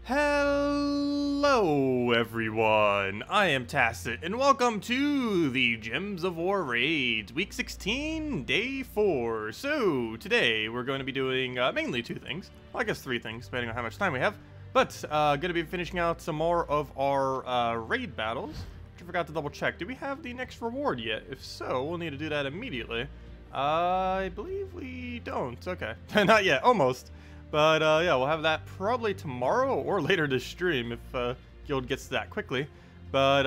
Hello everyone, I am Tacet, and welcome to the Gems of War Raids, Week 16, Day 4. So, today we're going to be doing mainly two things, well, I guess three things, depending on how much time we have. But, going to be finishing out some more of our raid battles, which I forgot to double check. Do we have the next reward yet? If so, we'll need to do that immediately. I believe we don't, okay. Not yet, almost. But, yeah, we'll have that probably tomorrow or later this stream if Guild gets to that quickly. But,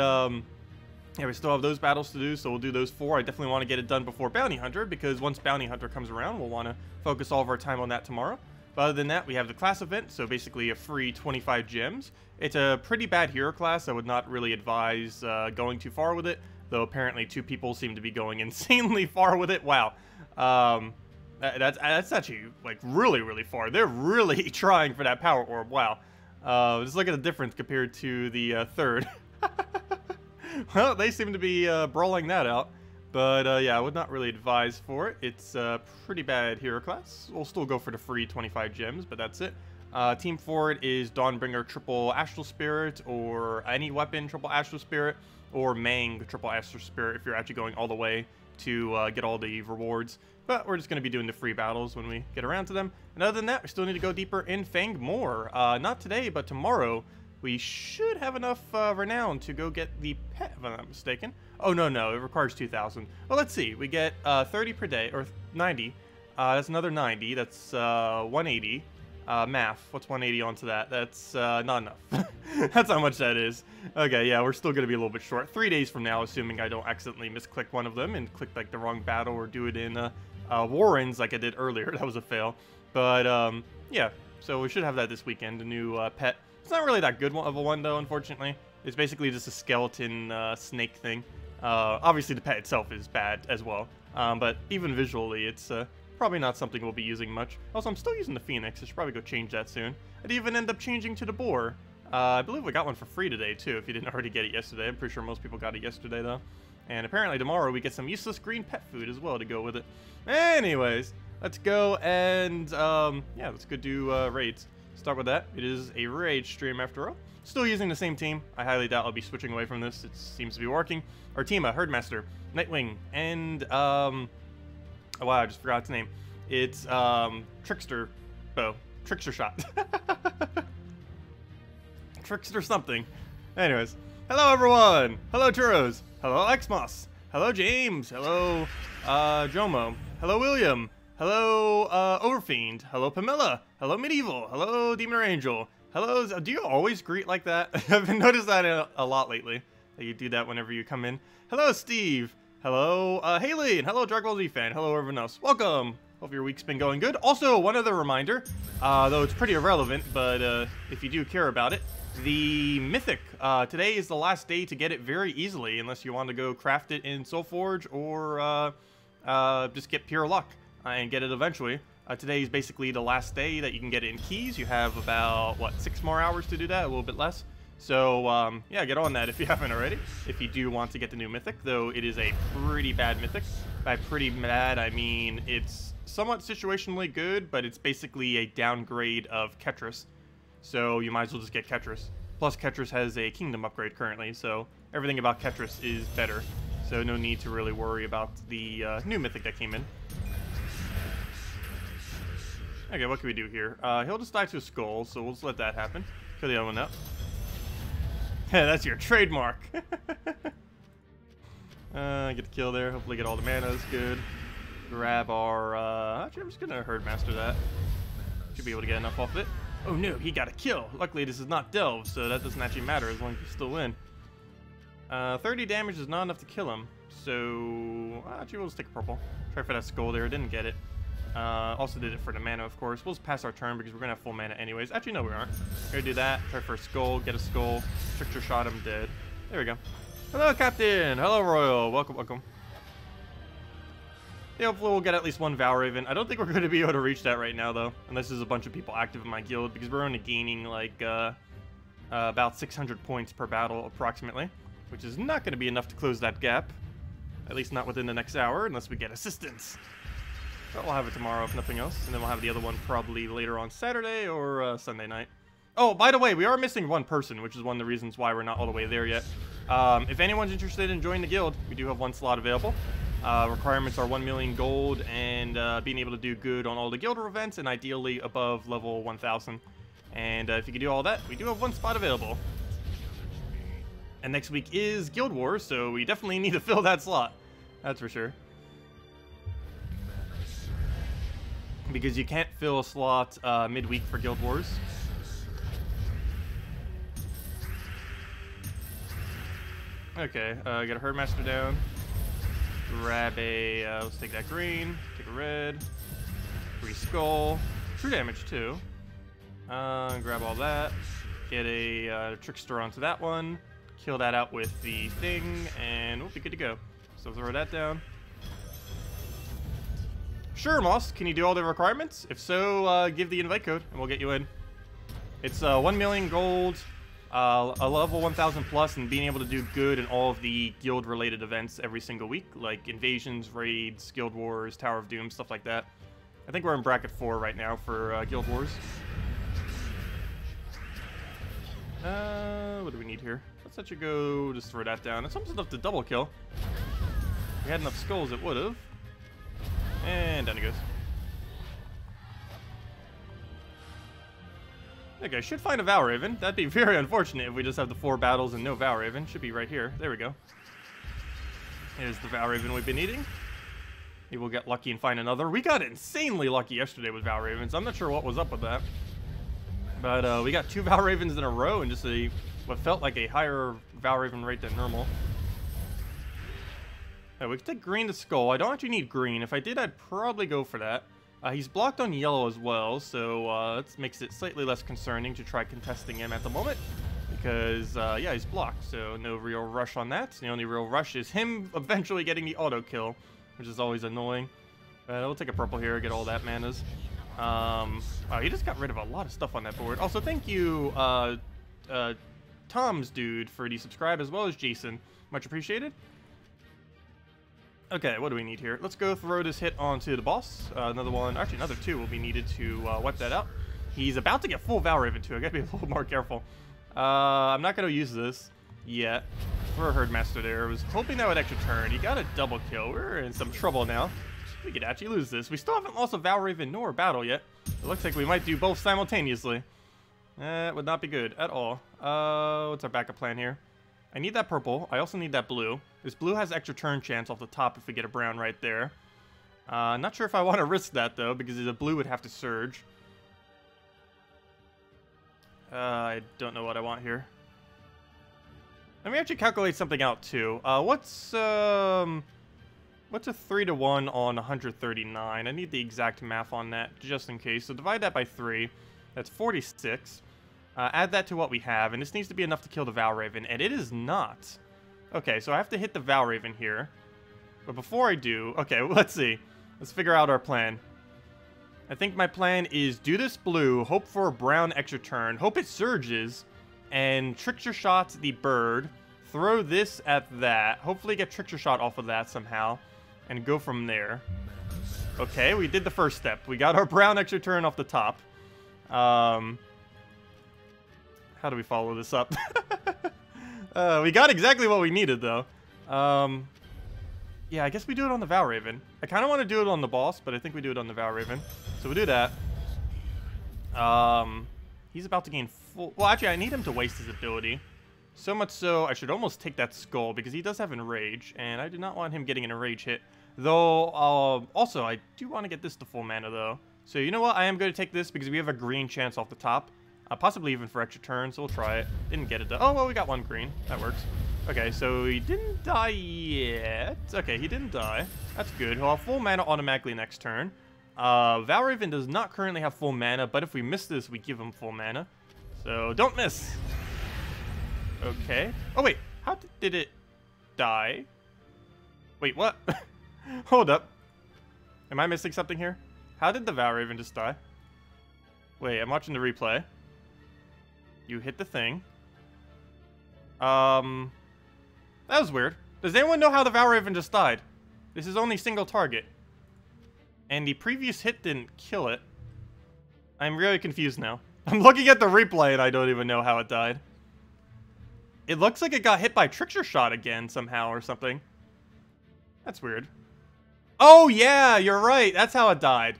yeah, we still have those battles to do, so we'll do those four. I definitely want to get it done before Bounty Hunter, because once Bounty Hunter comes around, we'll want to focus all of our time on that tomorrow. But other than that, we have the class event, so basically a free 25 gems. It's a pretty bad hero class. I would not really advise going too far with it, though apparently two people seem to be going insanely far with it. Wow. That's actually, like, really far. They're really trying for that power orb. Wow. Just look at the difference compared to the third. Well, they seem to be brawling that out. But, yeah, I would not really advise for it. It's a pretty bad hero class. We'll still go for the free 25 gems, but that's it. Team for it is Dawnbringer triple Astral Spirit, or any weapon triple Astral Spirit, or Mang triple Astral Spirit if you're actually going all the way to get all the rewards. But we're just going to be doing the free battles when we get around to them. And other than that, we still need to go deeper in Fang more. Not today, but tomorrow. We should have enough renown to go get the pet, if I'm not mistaken. Oh, no, it requires 2,000. Well, let's see. We get 30 per day, or 90. That's another 90. That's 180. Math. What's 180 onto that? That's not enough. That's how much that is. Okay, yeah, we're still going to be a little bit short. 3 days from now, assuming I don't accidentally misclick one of them and click, like, the wrong battle or do it in Warrens like I did earlier. That was a fail. But, yeah, so we should have that this weekend, a new pet. It's not really that good of a one, though, unfortunately. It's basically just a skeleton snake thing. Obviously, the pet itself is bad as well. But even visually, it's probably not something we'll be using much. Also, I'm still using the Phoenix. I should probably go change that soon. I'd even end up changing to the Boar. I believe we got one for free today, too, if you didn't already get it yesterday. I'm pretty sure most people got it yesterday, though. And apparently tomorrow we get some useless green pet food as well to go with it. Anyways, let's go and, yeah, let's go do raids. Start with that. It is a raid stream after all. Still using the same team. I highly doubt I'll be switching away from this. It seems to be working. Artima, Herdmaster, Nightwing, and, oh wow, I just forgot its name. It's, Trickster Bow. Trickster Shot. Trickster something. Anyways. Hello, everyone! Hello, Churros! Hello, Xmos! Hello, James! Hello, Jomo! Hello, William! Hello, Overfiend! Hello, Pamela! Hello, Medieval! Hello, Demon or Angel! Hello, do you always greet like that? I've noticed that a lot lately. That you do that whenever you come in. Hello, Steve! Hello, Haley! And hello, Dragon Ball Z fan! Hello, everyone else! Welcome! Hope your week's been going good. Also, one other reminder, though it's pretty irrelevant, but if you do care about it, the Mythic, today is the last day to get it very easily, unless you want to go craft it in Soulforge or just get pure luck and get it eventually. Today is basically the last day that you can get it in keys. You have about, what, 6 more hours to do that, a little bit less. So, yeah, get on that if you haven't already, if you do want to get the new Mythic, though it is a pretty bad Mythic. By pretty bad, I mean it's somewhat situationally good, but it's basically a downgrade of Ketris. So you might as well just get Ketris. Plus, Ketris has a Kingdom upgrade currently, so everything about Ketris is better. So no need to really worry about the new Mythic that came in. Okay, what can we do here? He'll just die to a skull, so we'll just let that happen. Kill the other one up. That's your trademark. Get the kill there. Hopefully get all the mana. That's good. Grab our... actually, I'm just going to Herdmaster that. Should be able to get enough off it. Oh no, he got a kill. Luckily, this is not Delve, so that doesn't actually matter as long as you still win. 30 damage is not enough to kill him, so... actually, we'll just take a purple. Try for that skull there. Didn't get it. Also did it for the mana, of course. We'll just pass our turn because we're going to have full mana anyways. Actually, no, we aren't. We're going to do that. Try for a skull. Get a skull. Trickster shot him dead. There we go. Hello, Captain. Hello, Royal. Welcome, welcome. Yeah, hopefully we'll get at least one Valraven. I don't think we're going to be able to reach that right now, though. Unless there's a bunch of people active in my guild. Because we're only gaining, like, about 600 points per battle, approximately. Which is not going to be enough to close that gap. At least not within the next hour, unless we get assistance. But we'll have it tomorrow, if nothing else. And then we'll have the other one probably later on Saturday or Sunday night. Oh, by the way, we are missing one person, which is one of the reasons why we're not all the way there yet. If anyone's interested in joining the guild, we do have one slot available. Requirements are 1 million gold and being able to do good on all the guild events and ideally above level 1000. And if you can do all that, we do have one spot available. And next week is Guild Wars, so we definitely need to fill that slot. That's for sure. Because you can't fill a slot midweek for Guild Wars. Okay, get a Herdmaster down. Grab a, let's take that green, take a red, 3 skull, true damage too. Grab all that, get a trickster onto that one, kill that out with the thing, and we'll be good to go. So throw that down. Sure, Moss, can you do all the requirements? If so, give the invite code and we'll get you in. It's 1 million gold, a level 1000 plus, and being able to do good in all of the guild related events every single week, like invasions, raids, guild wars, Tower of Doom, stuff like that. I think we're in bracket 4 right now for guild wars. What do we need here? Let's let you go, just throw that down. It's almost enough to double kill. If we had enough skulls, it would have. And down he goes. Okay, should find a Valraven. That'd be very unfortunate if we just have the 4 battles and no Valraven. Should be right here. There we go. Here's the Valraven we've been needing. Maybe we'll get lucky and find another. We got insanely lucky yesterday with Valravens. I'm not sure what was up with that. But we got 2 Valravens in a row and just what felt like a higher Valraven rate than normal. We can take green to skull. I don't actually need green. If I did, I'd probably go for that. He's blocked on yellow as well, so that makes it slightly less concerning to try contesting him at the moment. Because, yeah, he's blocked, so no real rush on that. The only real rush is him eventually getting the auto kill, which is always annoying. We'll take a purple here, get all that manas. Wow, he just got rid of a lot of stuff on that board. Also, thank you, Tom's dude, for the subscribe, as well as Jason. Much appreciated. Okay, what do we need here? Let's go throw this hit onto the boss. Another one, actually another 2 will be needed to wipe that out. He's about to get full Valraven too. I gotta be a little more careful. I'm not gonna use this yet for a Herdmaster there. I was hoping that would extra turn. He got a double kill. We're in some trouble now. We could actually lose this. We still haven't lost a Valraven nor a battle yet. It looks like we might do both simultaneously. That would not be good at all. What's our backup plan here? I need that purple. I also need that blue. This blue has extra turn chance off the top if we get a brown right there. Not sure if I want to risk that, though, because the blue would have to surge. I don't know what I want here. Let me actually calculate something out, too. What's a 3-to-1 on 139? I need the exact math on that, just in case. So divide that by 3. That's 46. Add that to what we have, and this needs to be enough to kill the Valraven, and it is not. Okay, so I have to hit the Valraven here. But before I do, okay, let's see. Let's figure out our plan. I think my plan is do this blue, hope for a brown extra turn, hope it surges, and trickster shot the bird, throw this at that, hopefully get trickster shot off of that somehow, and go from there. Okay, we did the first step. We got our brown extra turn off the top. How do we follow this up? We got exactly what we needed, though. Yeah, I guess we do it on the Valraven. I kind of want to do it on the boss, but I think we do it on the Valraven. So we do that. He's about to gain full... Well, actually, I need him to waste his ability. So much so, I should almost take that skull, because he does have Enrage, and I do not want him getting an Enrage hit. Though, also, I do want to get this to full mana, though. So, you know what? I am going to take this, because we have a green chance off the top. Possibly even for extra turns, so we'll try it. Didn't get it though. Oh, well, we got 1 green. That works. Okay, so he didn't die yet. Okay, he didn't die. That's good. He'll have full mana automatically next turn. Valraven does not currently have full mana, but if we miss this, we give him full mana. So, don't miss. Okay. Oh, wait. How did it die? Wait, what? Hold up. Am I missing something here? How did the Valraven just die? Wait, I'm watching the replay. You hit the thing. That was weird. Does anyone know how the Valraven just died? This is only single target. And the previous hit didn't kill it. I'm really confused now. I'm looking at the replay and I don't even know how it died. It looks like it got hit by Trickster Shot again somehow or something. That's weird. Oh, yeah, you're right. That's how it died.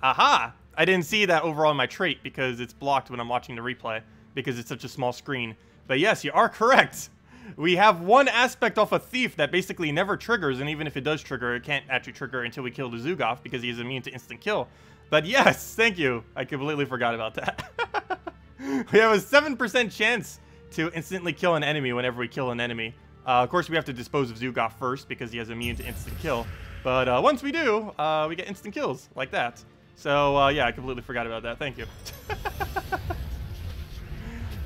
Aha! I didn't see that over on my trait because it's blocked when I'm watching the replay because it's such a small screen. But yes, you are correct. We have one aspect off a Thief that basically never triggers, and even if it does trigger, it can't actually trigger until we kill the Zoogoth because he is immune to instant kill. But yes, thank you. I completely forgot about that. We have a 7% chance to instantly kill an enemy whenever we kill an enemy. Of course, we have to dispose of Zoogoth first because he has immune to instant kill. But once we do, we get instant kills like that. So yeah, I completely forgot about that. Thank you.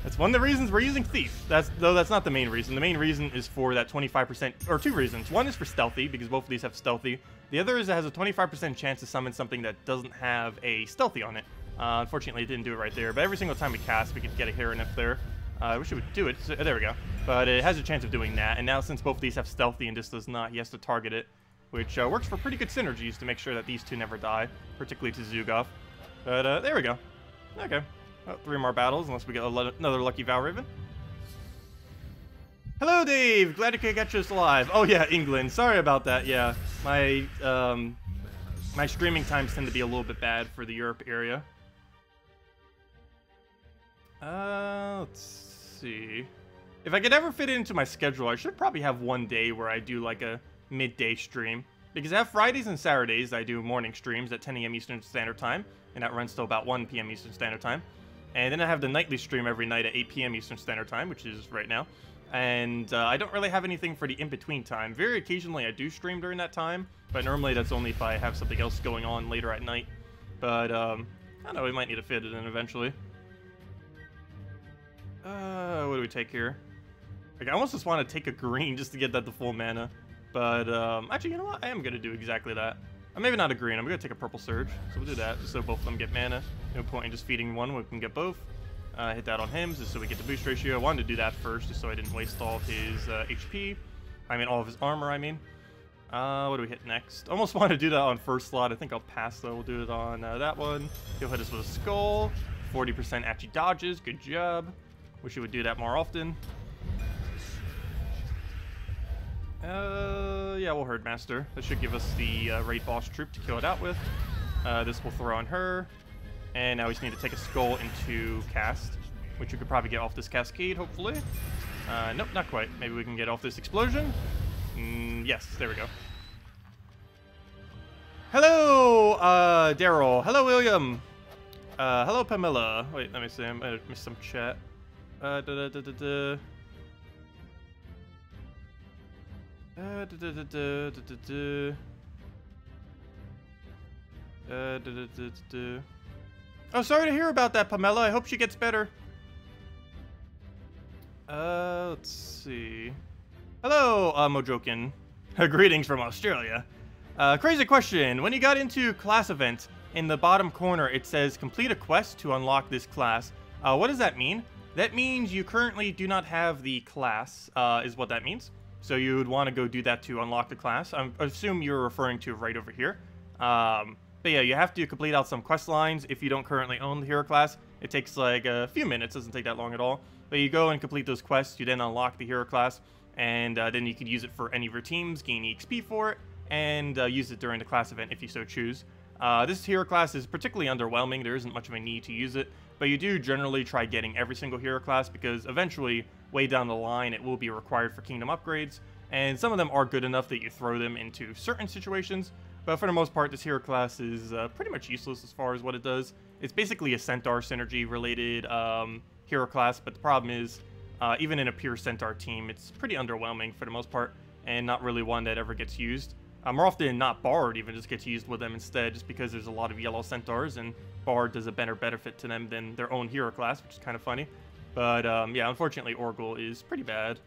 That's one of the reasons we're using Thief. Though that's not the main reason. The main reason is for that 25%, or two reasons. One is for Stealthy, because both of these have Stealthy. The other is it has a 25% chance to summon something that doesn't have a Stealthy on it. Unfortunately, it didn't do it right there, but every single time we cast, we could get a Heron up there. I wish it would do it. So, there we go. But it has a chance of doing that, and now since both of these have Stealthy and this does not, he has to target it, which works for pretty good synergies to make sure that these two never die, particularly to Zoogoth. But there we go. Okay. Oh, 3 more battles, unless we get another lucky Valraven. Hello, Dave! Glad to catch us live. Oh, yeah, England. Sorry about that, yeah. My streaming times tend to be a little bit bad for the Europe area. Let's see. If I could ever fit it into my schedule, I should probably have one day where I do, like, a midday stream. Because I have Fridays and Saturdays, I do morning streams at 10 a.m. Eastern Standard Time, and that runs till about 1 p.m. Eastern Standard Time. And then I have the nightly stream every night at 8 p.m. Eastern Standard Time, which is right now. And I don't really have anything for the in-between time. Very occasionally I do stream during that time, but normally that's only if I have something else going on later at night. But, I don't know, we might need to fit it in eventually. What do we take here? Like, I almost just want to take a green just to get that to full mana. But, actually, you know what? I am going to do exactly that. Maybe not a green. I'm going to take a purple Surge. So we'll do that, just so both of them get mana. No point in just feeding one when we can get both. Hit that on him, just so we get the boost ratio. I wanted to do that first, just so I didn't waste all of his HP. I mean, all of his armor, I mean. What do we hit next? Almost want to do that on first slot. I think I'll pass, though. We'll do it on that one. He'll hit us with a Skull. 40% actually dodges. Good job. Wish he would do that more often. Yeah, we'll Herdmaster. That should give us the raid boss troop to kill it out with. This will throw on her. And now we just need to take a Skull into cast, which we could probably get off this Cascade, hopefully. Nope, not quite. Maybe we can get off this Explosion. Yes, there we go. Hello, Daryl. Hello, William. Hello, Pamela. Wait, let me see. I might have missed some chat. Oh, sorry to hear about that, Pamela. I hope she gets better. Let's see. Hello, Mojokin. Greetings from Australia. Crazy question. When you got into class event, in the bottom corner, it says complete a quest to unlock this class. What does that mean? That means you currently do not have the class, is what that means. So you would want to go do that to unlock the class. I assume you're referring to right over here. But yeah, you have to complete out some quest lines if you don't currently own the hero class. It takes like a few minutes, doesn't take that long at all. But you go and complete those quests, you then unlock the hero class, and then you could use it for any of your teams, gain EXP for it, and use it during the class event if you so choose. This hero class is particularly underwhelming. There isn't much of a need to use it, but you do generally try getting every single hero class because eventually, way down the line, it will be required for kingdom upgrades, and some of them are good enough that you throw them into certain situations. But for the most part, this hero class is pretty much useless as far as what it does. It's basically a Centaur synergy related hero class, but the problem is, even in a pure Centaur team, it's pretty underwhelming for the most part, and not really one that ever gets used. More often than not, Bard even just gets used with them instead, just because there's a lot of yellow Centaurs, and Bard does a better benefit to them than their own hero class, which is kind of funny. But yeah, unfortunately, Orgul is pretty bad.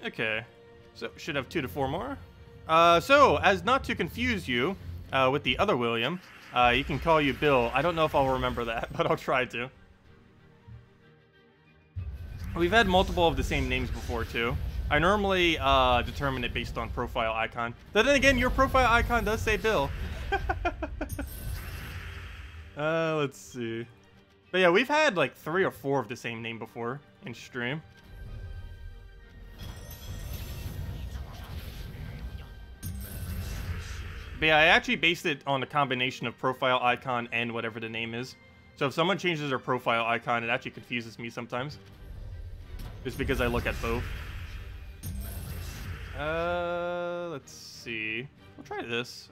Okay. So, should have 2 to 4 more. So, as not to confuse you with the other William, you can call you Bill. I don't know if I'll remember that, but I'll try to. We've had multiple of the same names before, too. I normally determine it based on profile icon. But then again, your profile icon does say Bill. Let's see. But yeah, we've had like 3 or 4 of the same name before in stream. But yeah, I actually based it on a combination of profile icon and whatever the name is. So if someone changes their profile icon, it actually confuses me sometimes. Just because I look at both. Let's see. We'll try this.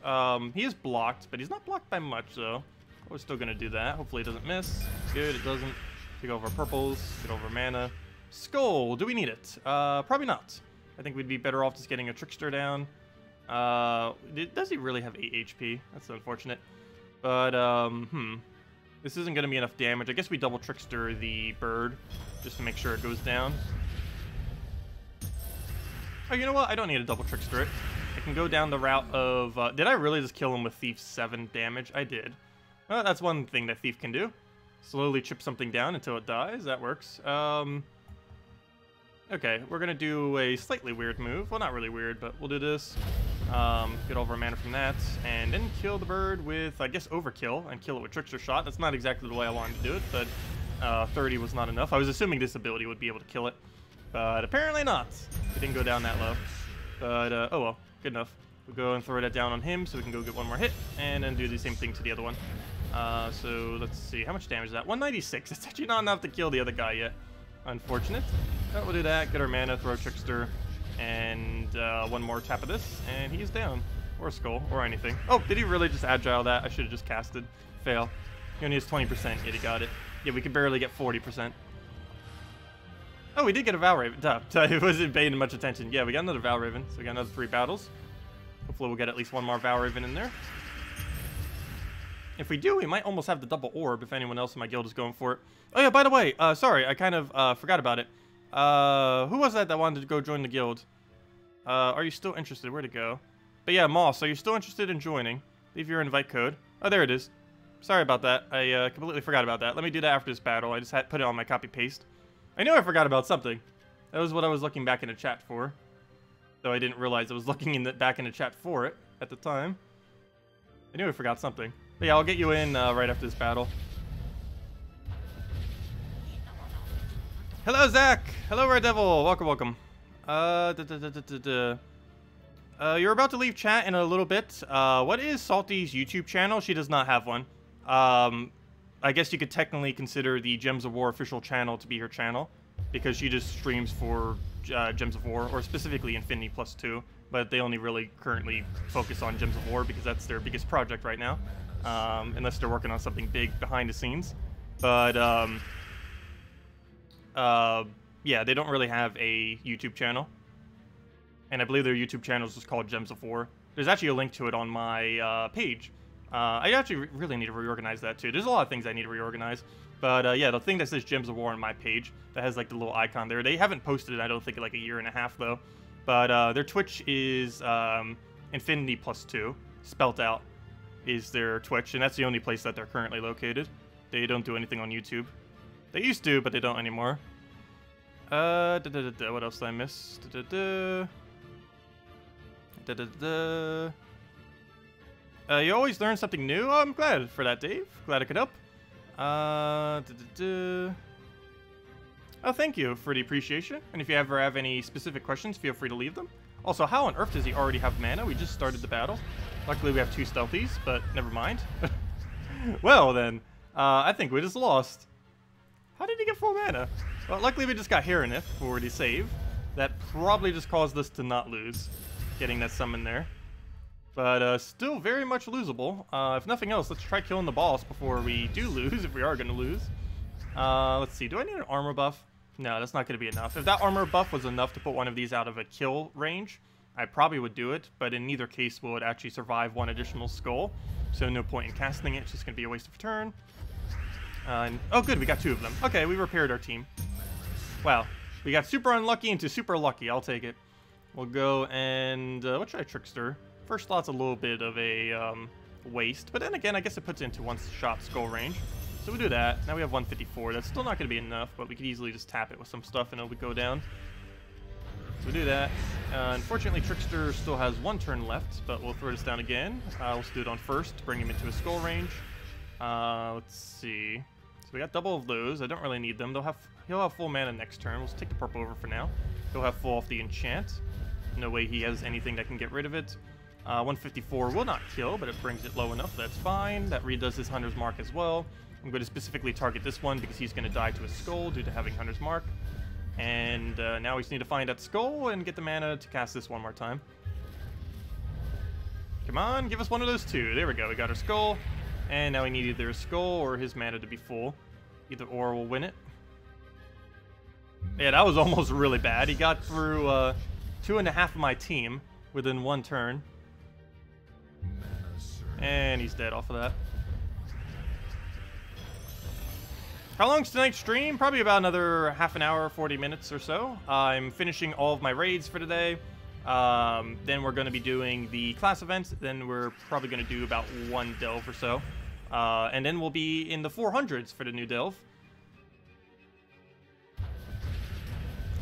He is blocked, but he's not blocked by much, though. We're still gonna do that. Hopefully it doesn't miss. Good, it doesn't. Take over purples, get over mana. Skull, do we need it? Probably not. I think we'd be better off just getting a Trickster down. Does he really have 8 HP? That's unfortunate. But, this isn't gonna be enough damage. I guess we double Trickster the bird, just to make sure it goes down. Oh, you know what? I don't need a double Trickster it. I can go down the route of... did I really just kill him with Thief's 7 damage? I did. Well, that's one thing that Thief can do. Slowly chip something down until it dies. That works. Okay, we're going to do a slightly weird move. Well, not really weird, but we'll do this. Get over mana from that. And then kill the bird with, I guess, Overkill. And kill it with Trickster Shot. That's not exactly the way I wanted to do it, but 30 was not enough. I was assuming this ability would be able to kill it. But apparently not. It didn't go down that low. But, oh well. Good enough. We'll go and throw that down on him so we can go get one more hit. And then do the same thing to the other one. So let's see. How much damage is that? 196. It's actually not enough to kill the other guy yet. Unfortunate. But we'll do that. Get our mana, throw a Trickster. And one more tap of this. And he's down. Or Skull. Or anything. Oh, did he really just agile that? I should have just casted. Fail. He only has 20%. Yet he got it. Yeah, we could barely get 40%. Oh, we did get a Valraven. Duh. I wasn't paying much attention. Yeah, we got another Valraven. So we got another 3 battles. Hopefully we'll get at least one more Valraven in there. If we do, we might almost have the double orb if anyone else in my guild is going for it. Oh yeah, by the way, sorry, I kind of forgot about it. Who was that wanted to go join the guild? Are you still interested? Where'd it go? But yeah, Moss, are you still interested in joining? Leave your invite code. Oh, there it is. Sorry about that. I completely forgot about that. Let me do that after this battle. I just had put it on my copy-paste. I knew I forgot about something. That was what I was looking back in the chat for. Though I didn't realize I was looking back in the chat for it at the time. I knew I forgot something. But yeah, I'll get you in right after this battle. Hello, Zach! Hello, Red Devil! Welcome, welcome. You're about to leave chat in a little bit. What is Salty's YouTube channel? She does not have one. I guess you could technically consider the Gems of War official channel to be her channel. Because she just streams for Gems of War, or specifically Infinity Plus 2. But they only really currently focus on Gems of War because that's their biggest project right now. Unless they're working on something big behind the scenes. But, yeah, they don't really have a YouTube channel. And I believe their YouTube channel is just called Gems of War. There's actually a link to it on my page. I actually really need to reorganize that too. There's a lot of things I need to reorganize. But yeah, the thing that says Gems of War on my page, that has like the little icon there. They haven't posted it, I don't think, in like a year and a half though. But their Twitch is Infinity Plus 2, spelt out is their Twitch. And that's the only place that they're currently located. They don't do anything on YouTube. They used to, but they don't anymore. What else did I miss? You always learn something new. Oh, I'm glad for that, Dave. Glad I could help. Oh, thank you for the appreciation. And if you ever have any specific questions, feel free to leave them. Also, how on earth does he already have mana? We just started the battle. Luckily, we have 2 stealthies, but never mind. Well, then, I think we just lost. How did he get full mana? Well, luckily, we just got Heronif for the save. That probably just caused us to not lose, getting that summon there. But still very much losable. If nothing else, let's try killing the boss before we do lose, if we are going to lose. Let's see, do I need an armor buff? No, that's not going to be enough. If that armor buff was enough to put one of these out of a kill range, I probably would do it. But in neither case will it actually survive one additional skull. So no point in casting it, it's just going to be a waste of a turn. Oh good, we got 2 of them. Okay, we repaired our team. Wow, we got super unlucky into super lucky, I'll take it. We'll go and, what should I Trickster? First slot's a little bit of a waste, but then again, I guess it puts it into one-shot skull range. So we do that. Now we have 154. That's still not going to be enough, but we could easily just tap it with some stuff and it would go down. So we do that. Unfortunately, Trickster still has 1 turn left, but we'll throw this down again. Let's do it on first to bring him into a skull range. Let's see. So we got double of those. I don't really need them. He'll have full mana next turn. We'll just take the purple over for now. He'll have full off the enchant. No way he has anything that can get rid of it. 154 will not kill, but it brings it low enough. That's fine. That redoes his Hunter's Mark as well. I'm going to specifically target this one because he's going to die to a skull due to having Hunter's Mark. And now we just need to find that skull and get the mana to cast this one more time. Come on, give us one of those two. There we go. We got our skull. And now we need either a skull or his mana to be full. Either or will win it. Yeah, that was almost really bad. He got through 2.5 of my team within one turn. And he's dead off of that. How long's tonight's stream? Probably about another half an hour, 40 minutes or so. I'm finishing all of my raids for today. Then we're going to be doing the class events. Then we're probably going to do about one delve or so. And then we'll be in the 400s for the new delve.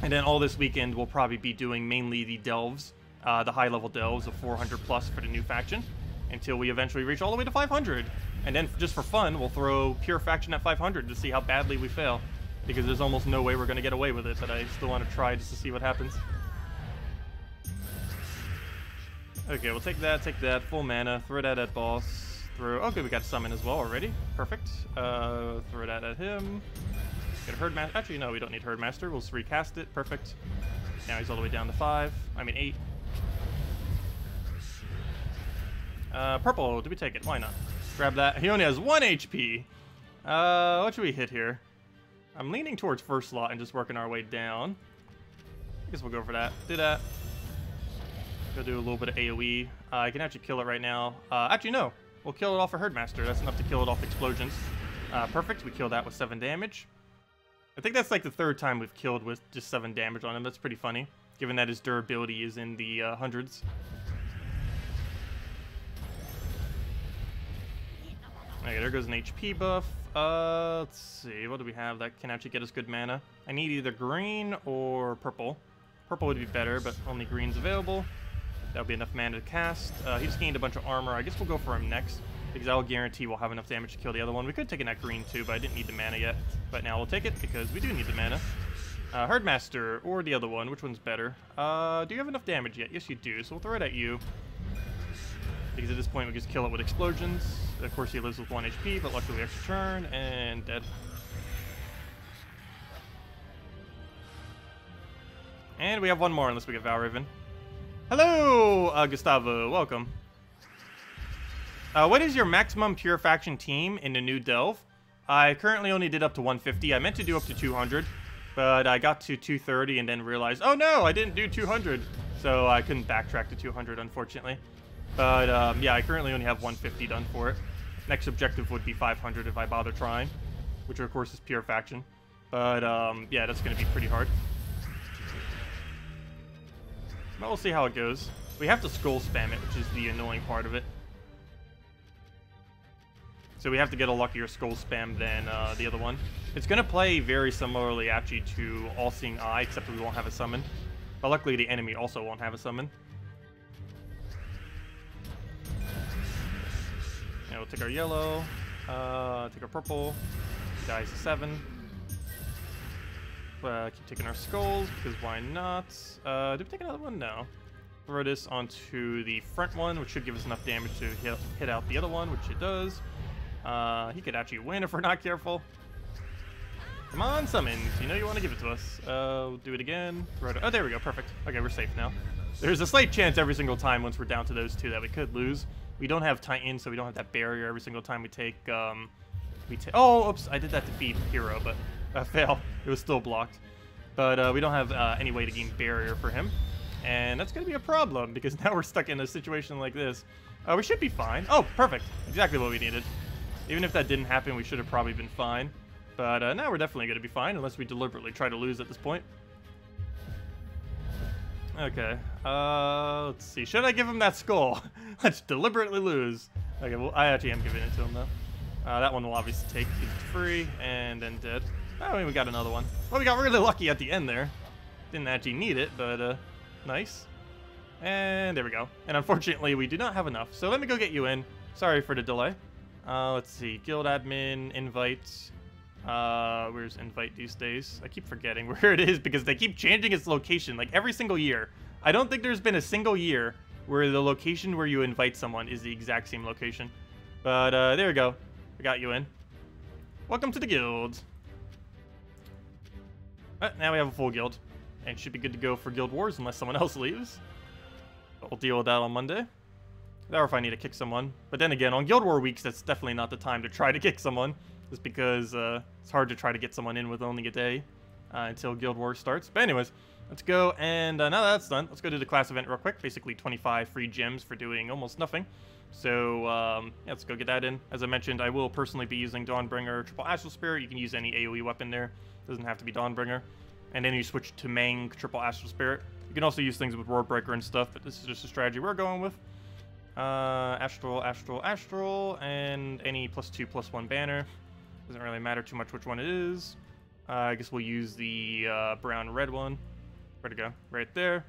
And then all this weekend we'll probably be doing mainly the delves, the high-level delves of 400 plus for the new faction, until we eventually reach all the way to 500. And then just for fun, we'll throw pure faction at 500 to see how badly we fail. Because there's almost no way we're going to get away with it, but I still want to try just to see what happens. Okay, we'll take that, full mana, throw that at boss, okay, we got summon as well already, perfect. Throw that at him, get a herd master, actually no, we don't need herd master, we'll just recast it, perfect. Now he's all the way down to 8. Purple, do we take it? Why not? Grab that, he only has 1 HP. What should we hit here? I'm leaning towards first slot and just working our way down. I guess we'll go for that, do that. Go do a little bit of AoE. I can actually kill it right now. Actually, no. We'll kill it off a Herdmaster. That's enough to kill it off explosions. Perfect. We kill that with 7 damage. I think that's like the 3rd time we've killed with just 7 damage on him. That's pretty funny, given that his durability is in the hundreds. Okay, there goes an HP buff. Let's see. What do we have that can actually get us good mana? I need either green or purple. Purple would be better, but only green's available. That'll be enough mana to cast. He just gained a bunch of armor. I guess we'll go for him next, because I'll guarantee we'll have enough damage to kill the other one. We could take in that green too, but I didn't need the mana yet. But now we'll take it, because we do need the mana. Herdmaster, or the other one. Which one's better? Do you have enough damage yet? Yes, you do, so we'll throw it at you. Because at this point, we just kill it with explosions. Of course, he lives with 1 HP, but luckily extra turn, and dead. And we have one more, unless we get Valraven. Hello, Gustavo. Welcome. What is your maximum pure faction team in the new delve? I currently only did up to 150. I meant to do up to 200, but I got to 230 and then realized, oh no, I didn't do 200. So I couldn't backtrack to 200, unfortunately. But yeah, I currently only have 150 done for it. Next objective would be 500 if I bother trying, which of course is pure faction. But yeah, that's going to be pretty hard. But we'll see how it goes. We have to skull spam it, which is the annoying part of it. So we have to get a luckier skull spam than the other one. It's going to play very similarly, actually, to All-Seeing Eye, except we won't have a summon. But luckily, the enemy also won't have a summon. And we'll take our yellow, take our purple. He dies to 7. Keep taking our skulls, because why not? Did we take another one? No. Throw this onto the front one, which should give us enough damage to hit out the other one, which it does. He could actually win if we're not careful. Come on, summons. You know you want to give it to us. We'll do it again. Oh, there we go. Perfect. Okay, we're safe now. There's a slight chance every single time once we're down to those two that we could lose. We don't have Titan, so we don't have that barrier every single time we take... oh, oops. I did that to beat Hero, but... fail. It was still blocked. But we don't have any way to gain barrier for him. And that's going to be a problem, because now we're stuck in a situation like this. We should be fine. Oh, perfect. Exactly what we needed. Even if that didn't happen, we should have probably been fine. But now we're definitely going to be fine, unless we deliberately try to lose at this point. Okay. Let's see. Should I give him that skull? Let's deliberately lose. Okay, well, I actually am giving it to him, though. That one will obviously take. He's free, and then dead. Oh, and we got another one. Well, we got really lucky at the end there. Didn't actually need it, but nice. And there we go. And unfortunately, we do not have enough. So let me go get you in. Sorry for the delay. Let's see. Guild admin, invite. Where's invite these days? I keep forgetting where it is because they keep changing its location like every single year. I don't think there's been a single year where the location where you invite someone is the exact same location. But there we go. I got you in. Welcome to the guild. Now we have a full guild. And should be good to go for Guild Wars unless someone else leaves. But we'll deal with that on Monday. Or if I need to kick someone. But then again, on Guild War weeks, that's definitely not the time to try to kick someone. Just because it's hard to try to get someone in with only a day until Guild War starts. But anyways, let's go. And now that's done, let's go to the class event real quick. Basically 25 free gems for doing almost nothing. So yeah, let's go get that in. As I mentioned, I will personally be using Dawnbringer, Triple Astral Spirit. You can use any AoE weapon there. Doesn't have to be Dawnbringer. And then you switch to Mang, Triple Astral Spirit. You can also use things with Warbreaker and stuff, but this is just a strategy we're going with. Astral, Astral, Astral, and any +2/+1 banner. Doesn't really matter too much which one it is. I guess we'll use the brown red one. Where'd it go? Right there.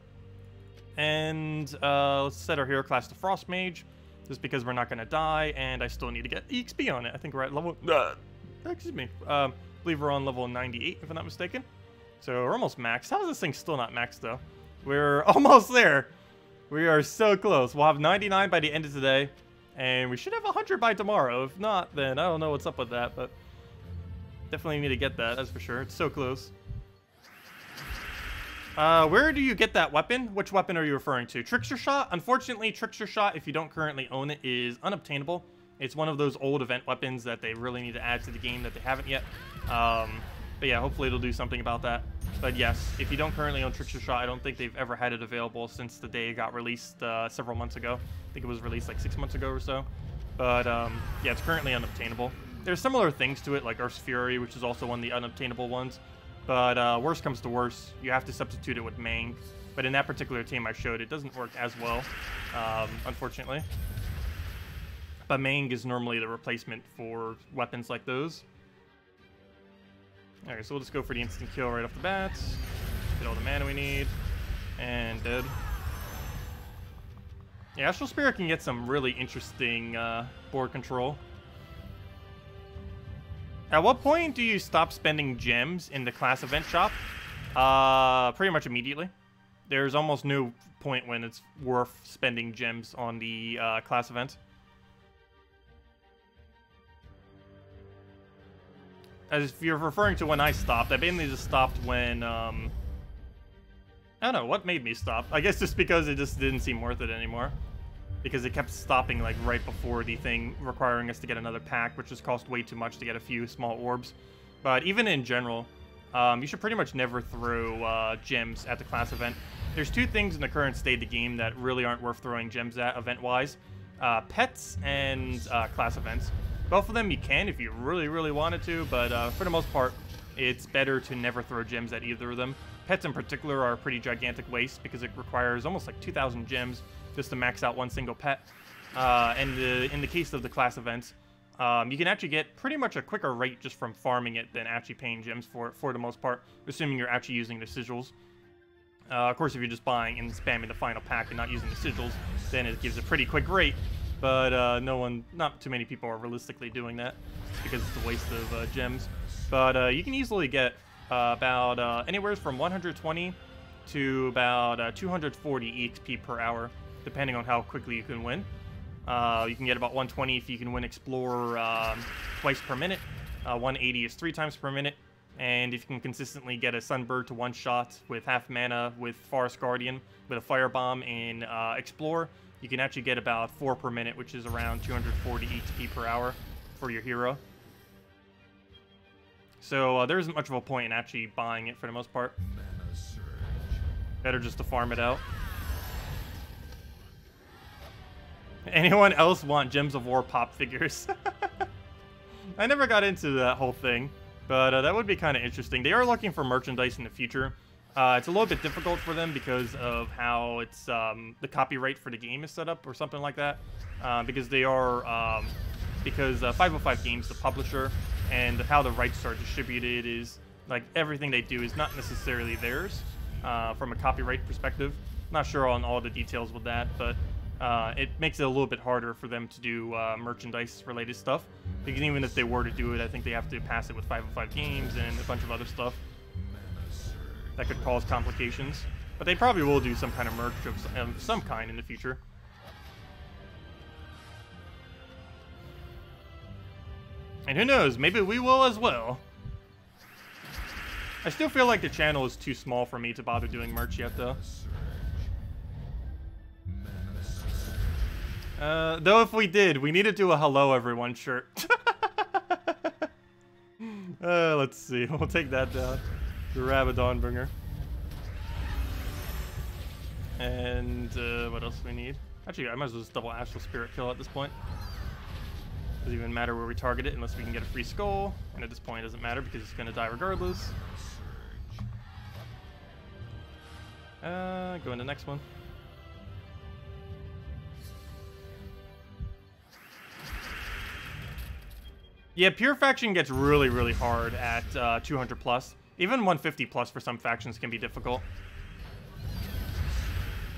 And let's set our hero class to Frost Mage, just because we're not going to die, and I still need to get EXP on it. I think we're at level... excuse me. I believe we're on level 98, if I'm not mistaken. So we're almost maxed. How is this thing still not maxed, though? We're almost there. We are so close. We'll have 99 by the end of today, and we should have 100 by tomorrow. If not, then I don't know what's up with that, but definitely need to get that, that's for sure. It's so close. Where do you get that weapon? Which weapon are you referring to? Trickster Shot? Unfortunately, Trickster Shot, if you don't currently own it, is unobtainable. It's one of those old event weapons that they really need to add to the game that they haven't yet. But yeah, hopefully it'll do something about that. But yes, if you don't currently own Trickster Shot, I don't think they've ever had it available since the day it got released several months ago. I think it was released like 6 months ago or so. But yeah, it's currently unobtainable. There's similar things to it, like Earth's Fury, which is also one of the unobtainable ones. But worst comes to worst, you have to substitute it with Mang. But in that particular team I showed, it doesn't work as well, unfortunately. But Mang is normally the replacement for weapons like those. Alright, so we'll just go for the instant kill right off the bat. Get all the mana we need. And dead. Yeah, Astral Spirit can get some really interesting board control. At what point do you stop spending gems in the class event shop? Pretty much immediately. There's almost no point when it's worth spending gems on the class event. As if you're referring to when I stopped, I mainly just stopped when, I don't know, what made me stop? I guess just because it just didn't seem worth it anymore. Because it kept stopping, like, right before the thing requiring us to get another pack, which just cost way too much to get a few small orbs. But even in general, you should pretty much never throw gems at the class event. There's two things in the current state of the game that really aren't worth throwing gems at, event-wise. Pets and class events. Both of them you can if you really, really wanted to, but for the most part, it's better to never throw gems at either of them. Pets in particular are a pretty gigantic waste because it requires almost like 2,000 gems just to max out one single pet. And in the case of the class events, you can actually get pretty much a quicker rate just from farming it than actually paying gems for the most part, assuming you're actually using the sigils. Of course, if you're just buying and spamming the final pack and not using the sigils, then it gives a pretty quick rate. But not too many people are realistically doing that because it's a waste of gems. But you can easily get about anywhere from 120 to about 240 EXP per hour, depending on how quickly you can win. You can get about 120 if you can win Explorer twice per minute. 180 is 3 times per minute. And if you can consistently get a Sunbird to one shot with half mana with Forest Guardian with a Firebomb in Explore, you can actually get about 4 per minute, which is around 240 XP per hour for your hero. So there isn't much of a point in actually buying it for the most part. Better just to farm it out. Anyone else want Gems of War pop figures? I never got into that whole thing, but that would be kind of interesting. They are looking for merchandise in the future. It's a little bit difficult for them because of how it's the copyright for the game is set up or something like that. Because they are because 505 Games, the publisher, and how the rights are distributed is like everything they do is not necessarily theirs from a copyright perspective. Not sure on all the details with that, but it makes it a little bit harder for them to do merchandise-related stuff. Because even if they were to do it, I think they have to pass it with 505 games and a bunch of other stuff that could cause complications. But they probably will do some kind of merch of some kind in the future. And who knows, maybe we will as well. I still feel like the channel is too small for me to bother doing merch yet, though. Though if we did, we need to do a hello everyone shirt. Let's see, we'll take that down. The Rabadon bringer. And what else do we need? Actually, I might as well just double Astral Spirit kill at this point. Doesn't even matter where we target it unless we can get a free skull. And at this point it doesn't matter because it's going to die regardless. Go in the next one. Yeah, pure faction gets really, really hard at 200 plus. Even 150 plus for some factions can be difficult.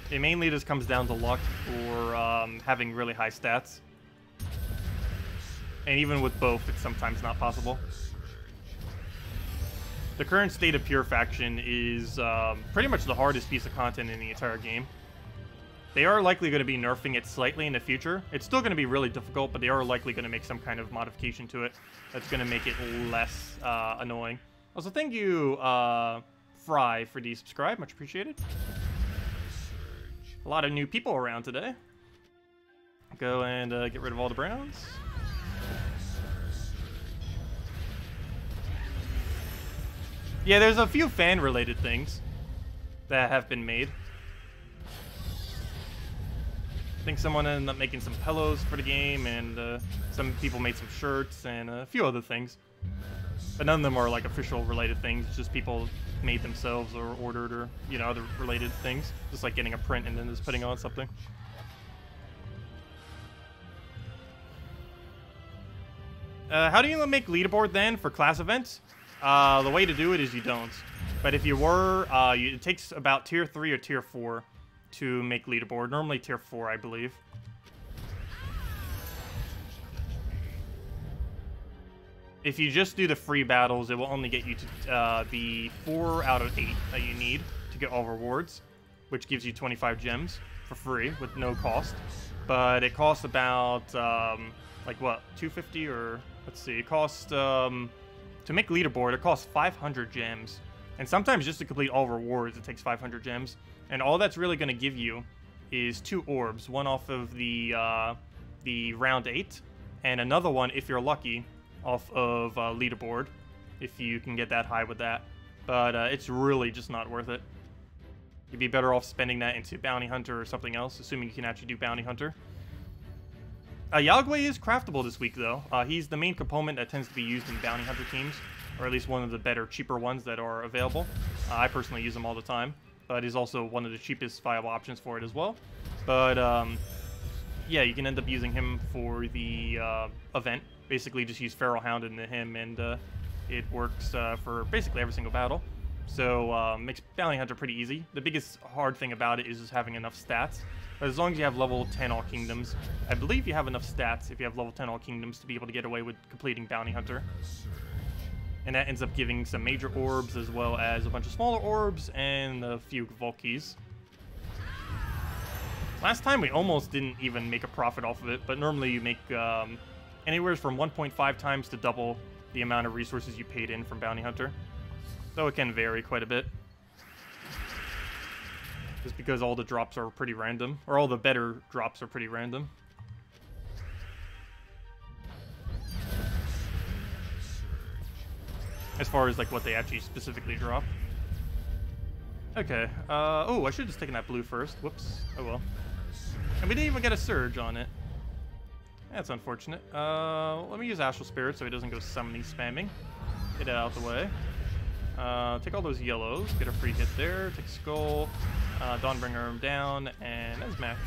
It mainly just comes down to luck or having really high stats. And even with both, it's sometimes not possible. The current state of pure faction is pretty much the hardest piece of content in the entire game. They are likely going to be nerfing it slightly in the future. It's still going to be really difficult, but they are likely going to make some kind of modification to it that's going to make it less annoying. Also, thank you, Fry, for the subscribe. Much appreciated. A lot of new people around today. Go and get rid of all the browns. Yeah, there's a few fan-related things that have been made. I think someone ended up making some pillows for the game, and some people made some shirts, and a few other things. But none of them are like official related things. It's just people made themselves or ordered or, you know, other related things. Just like getting a print and then just putting on something. How do you make leaderboard then for class events? The way to do it is you don't. But if you were, it takes about tier 3 or tier 4 to make leaderboard. Normally tier 4, I believe. If you just do the free battles, it will only get you to the 4 out of 8 that you need to get all rewards, which gives you 25 gems for free with no cost. But it costs about, like what, 250 or, let's see, it costs, to make leaderboard, it costs 500 gems. And sometimes just to complete all rewards, it takes 500 gems. And all that's really going to give you is 2 orbs, one off of the round 8, and another one, if you're lucky, off of leaderboard, if you can get that high with that. But it's really just not worth it. You'd be better off spending that into Bounty Hunter or something else, assuming you can actually do Bounty Hunter. Yagway is craftable this week, though. He's the main component that tends to be used in Bounty Hunter teams, or at least one of the better, cheaper ones that are available. I personally use him all the time, but he's also one of the cheapest viable options for it as well. But, yeah, you can end up using him for the event. Basically, just use Feral Hound into him, and it works for basically every single battle. So, makes Bounty Hunter pretty easy. The biggest hard thing about it is just having enough stats. But as long as you have level 10 All Kingdoms, I believe you have enough stats if you have level 10 All Kingdoms to be able to get away with completing Bounty Hunter. And that ends up giving some major orbs as well as a bunch of smaller orbs and a few Vault Keys. Last time we almost didn't even make a profit off of it, but normally you make anywhere from 1.5 times to double the amount of resources you paid in from Bounty Hunter. So it can vary quite a bit. Just because all the drops are pretty random, or all the better drops are pretty random. As far as like what they actually specifically drop. Okay, oh, I should have just taken that blue first. Whoops, oh well. And we didn't even get a surge on it. That's unfortunate. Let me use Astral Spirit so he doesn't go summoning spamming. Get it out of the way. Take all those yellows, get a free hit there, take Skull, Dawnbringer him down, and that's match.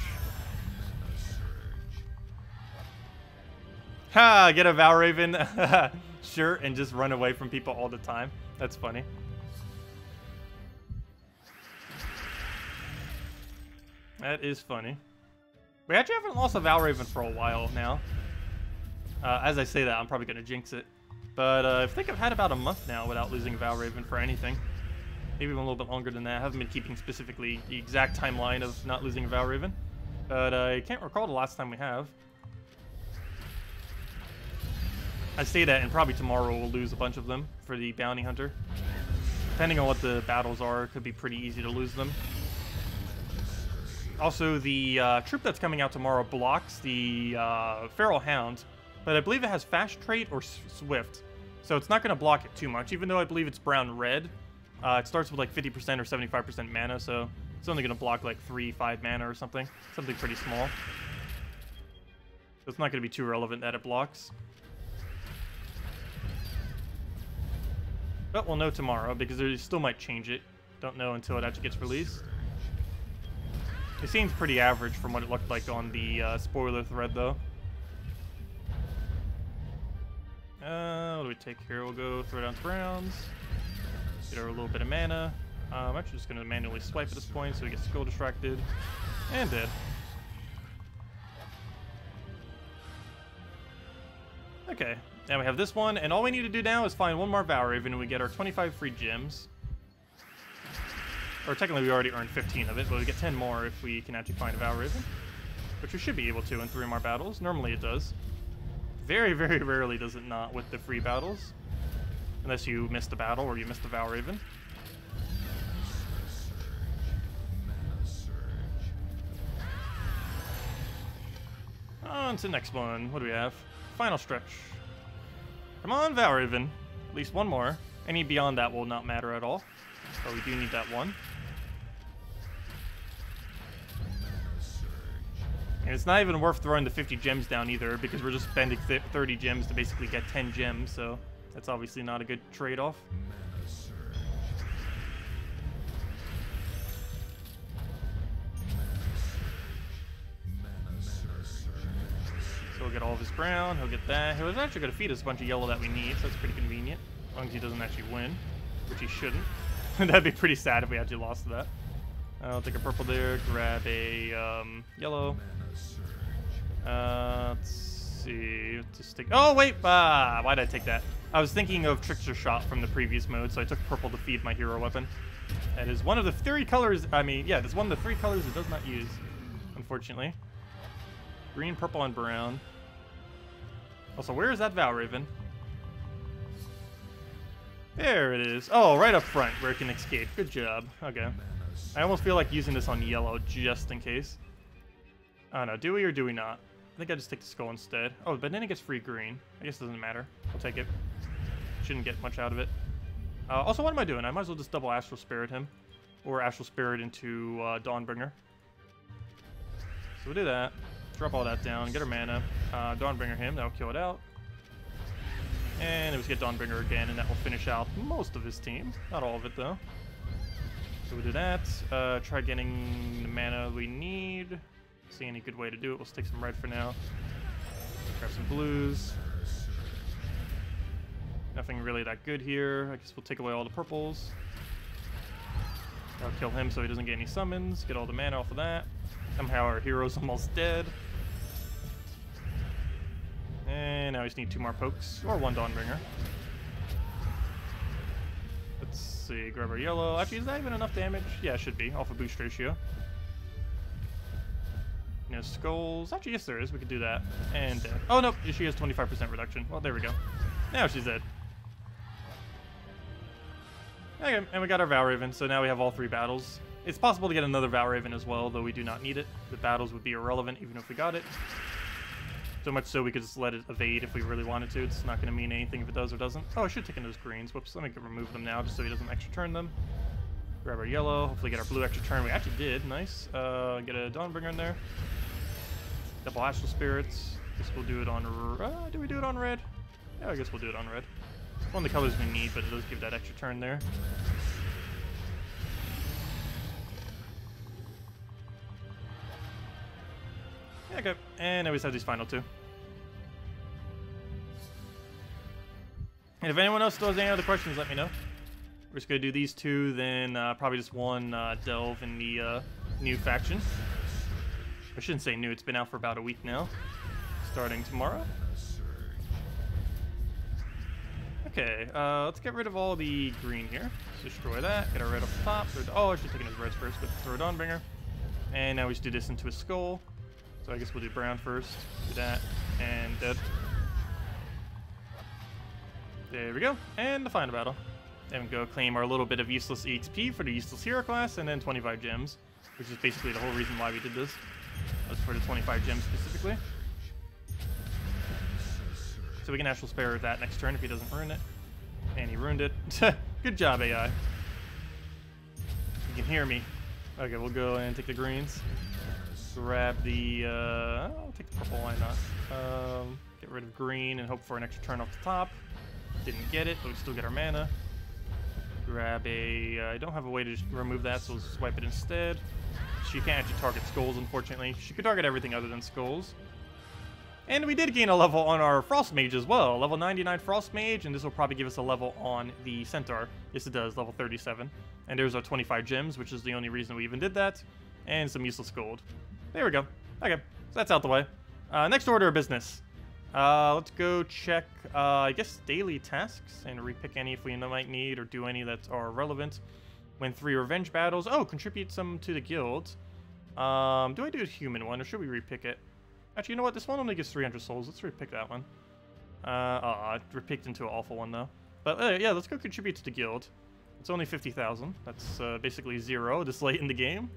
Ha! Get a Valraven shirt and just run away from people all the time. That's funny. That is funny. We actually haven't lost a Valraven for a while now. As I say that, I'm probably going to jinx it. But I think I've had about a month now without losing a Valraven for anything. Maybe even a little bit longer than that. I haven't been keeping specifically the exact timeline of not losing a Valraven. But I can't recall the last time we have. I say that, and probably tomorrow we'll lose a bunch of them for the Bounty Hunter. Depending on what the battles are, it could be pretty easy to lose them. Also, the troop that's coming out tomorrow blocks the Feral Hound, but I believe it has Fast Trait or Swift, so it's not going to block it too much, even though I believe it's brown-red. It starts with like 50% or 75% mana, so it's only going to block like 3-5 mana or something. Something pretty small. So it's not going to be too relevant that it blocks. But we'll know tomorrow, because they still might change it. Don't know until it actually gets released. It seems pretty average from what it looked like on the spoiler thread, though. What do we take here? We'll go throw down to Browns. Get her a little bit of mana. I'm actually just going to manually swipe at this point so we get Skull distracted. And dead. Okay, now we have this one, and all we need to do now is find one more Valraven, and we get our 25 free gems. Or technically we already earned 15 of it, but we get 10 more if we can actually find a Valraven. Which we should be able to in 3 more battles. Normally it does. Very, very rarely does it not with the free battles. Unless you missed a battle or you missed a Valraven. On to the next one. What do we have? Final stretch. Come on, Valraven. At least one more. Any beyond that will not matter at all. But we do need that one. And it's not even worth throwing the 50 gems down either, because we're just spending 30 gems to basically get 10 gems, so that's obviously not a good trade-off. So we'll get all of his brown, he'll get that. He was actually going to feed us a bunch of yellow that we need, so that's pretty convenient. As long as he doesn't actually win, which he shouldn't. That'd be pretty sad if we actually lost to that. I'll take a purple there, grab a yellow. Let's see. Just take. Oh wait! Why did I take that? I was thinking of Trickster Shot from the previous mode, so I took purple to feed my hero weapon. That is one of the 3 colors. I mean, yeah, that's one of the 3 colors it does not use, unfortunately. Green, purple, and brown. Also, where is that Valraven? There it is. Oh, right up front where it can escape. Good job. Okay. I almost feel like using this on yellow just in case. I don't know. Do we or do we not? I think I just take the skull instead. Oh, but then it gets free green. I guess it doesn't matter. I'll take it. Shouldn't get much out of it. Also, what am I doing? I might as well just double Astral Spirit him. Or Astral Spirit into Dawnbringer. So we'll do that. Drop all that down. Get our mana. Dawnbringer him. That'll kill it out. And it was get Dawnbringer again, and that will finish out most of his team. Not all of it, though. So we'll do that. Try getting the mana we need. See any good way to do it. We'll stick some red for now. Grab some blues. Nothing really that good here. I guess we'll take away all the purples. I'll kill him so he doesn't get any summons. Get all the mana off of that. Somehow our hero's almost dead. And now we just need 2 more pokes. Or 1 Dawnbringer. Let's see. Grab our yellow. Actually, is that even enough damage? Yeah, it should be. Off of boost ratio. No skulls. Actually, yes, there is. We could do that. And dead. Oh, nope. She has 25% reduction. Well, there we go. Now she's dead. Okay, and we got our Valraven, so now we have all 3 battles. It's possible to get another Valraven as well, though we do not need it. The battles would be irrelevant even if we got it. So much so we could just let it evade if we really wanted to. It's not going to mean anything if it does or doesn't. Oh, I should take in those greens. Whoops, let me remove them now just so he doesn't extra turn them. Grab our yellow, hopefully get our blue extra turn. We actually did, nice. Get a Dawnbringer in there. Double Astral Spirits. Guess we'll do it on, do we do it on red? Yeah, I guess we'll do it on red. It's one of the colors we need, but it does give that extra turn there. Yeah, okay. And now we just have these final 2. And if anyone else still has any other questions, let me know. We're just going to do these 2, then probably just 1 delve in the new faction. I shouldn't say new, it's been out for about a week now. Starting tomorrow. Okay, let's get rid of all the green here. Let's destroy that, get our red up top. Oh, I should have taken his reds first, but throw it on Bringer. And now we should do this into a skull. So I guess we'll do brown first. Do that, and dead. There we go, and the final battle. Then we go claim our little bit of useless EXP for the useless hero class, and then 25 gems, which is basically the whole reason why we did this. That's for the 25 gems specifically. So we can actually spare that next turn if he doesn't ruin it. And he ruined it. Good job, AI. You can hear me. Okay, we'll go and take the greens. Grab the, I'll take the purple, why not? Get rid of green and hope for an extra turn off the top. Didn't get it, but we still get our mana. Grab a, I don't have a way to remove that, so we'll swipe it instead. She can't actually target skulls, unfortunately. She could target everything other than skulls. And we did gain a level on our Frost Mage as well. Level 99 Frost Mage, and this will probably give us a level on the Centaur. Yes, it does, level 37. And there's our 25 gems, which is the only reason we even did that. And some useless gold. There we go. Okay, so that's out the way. Next order of business. Let's go check, I guess, daily tasks and repick any if we might need or do any that are relevant. Win 3 revenge battles. Oh, contribute some to the guild. Do I do a human one or should we repick it? Actually, you know what? This one only gives 300 souls. Let's repick that one. I repicked into an awful one, though. But, yeah, let's go contribute to the guild. It's only 50,000. That's basically 0 this late in the game.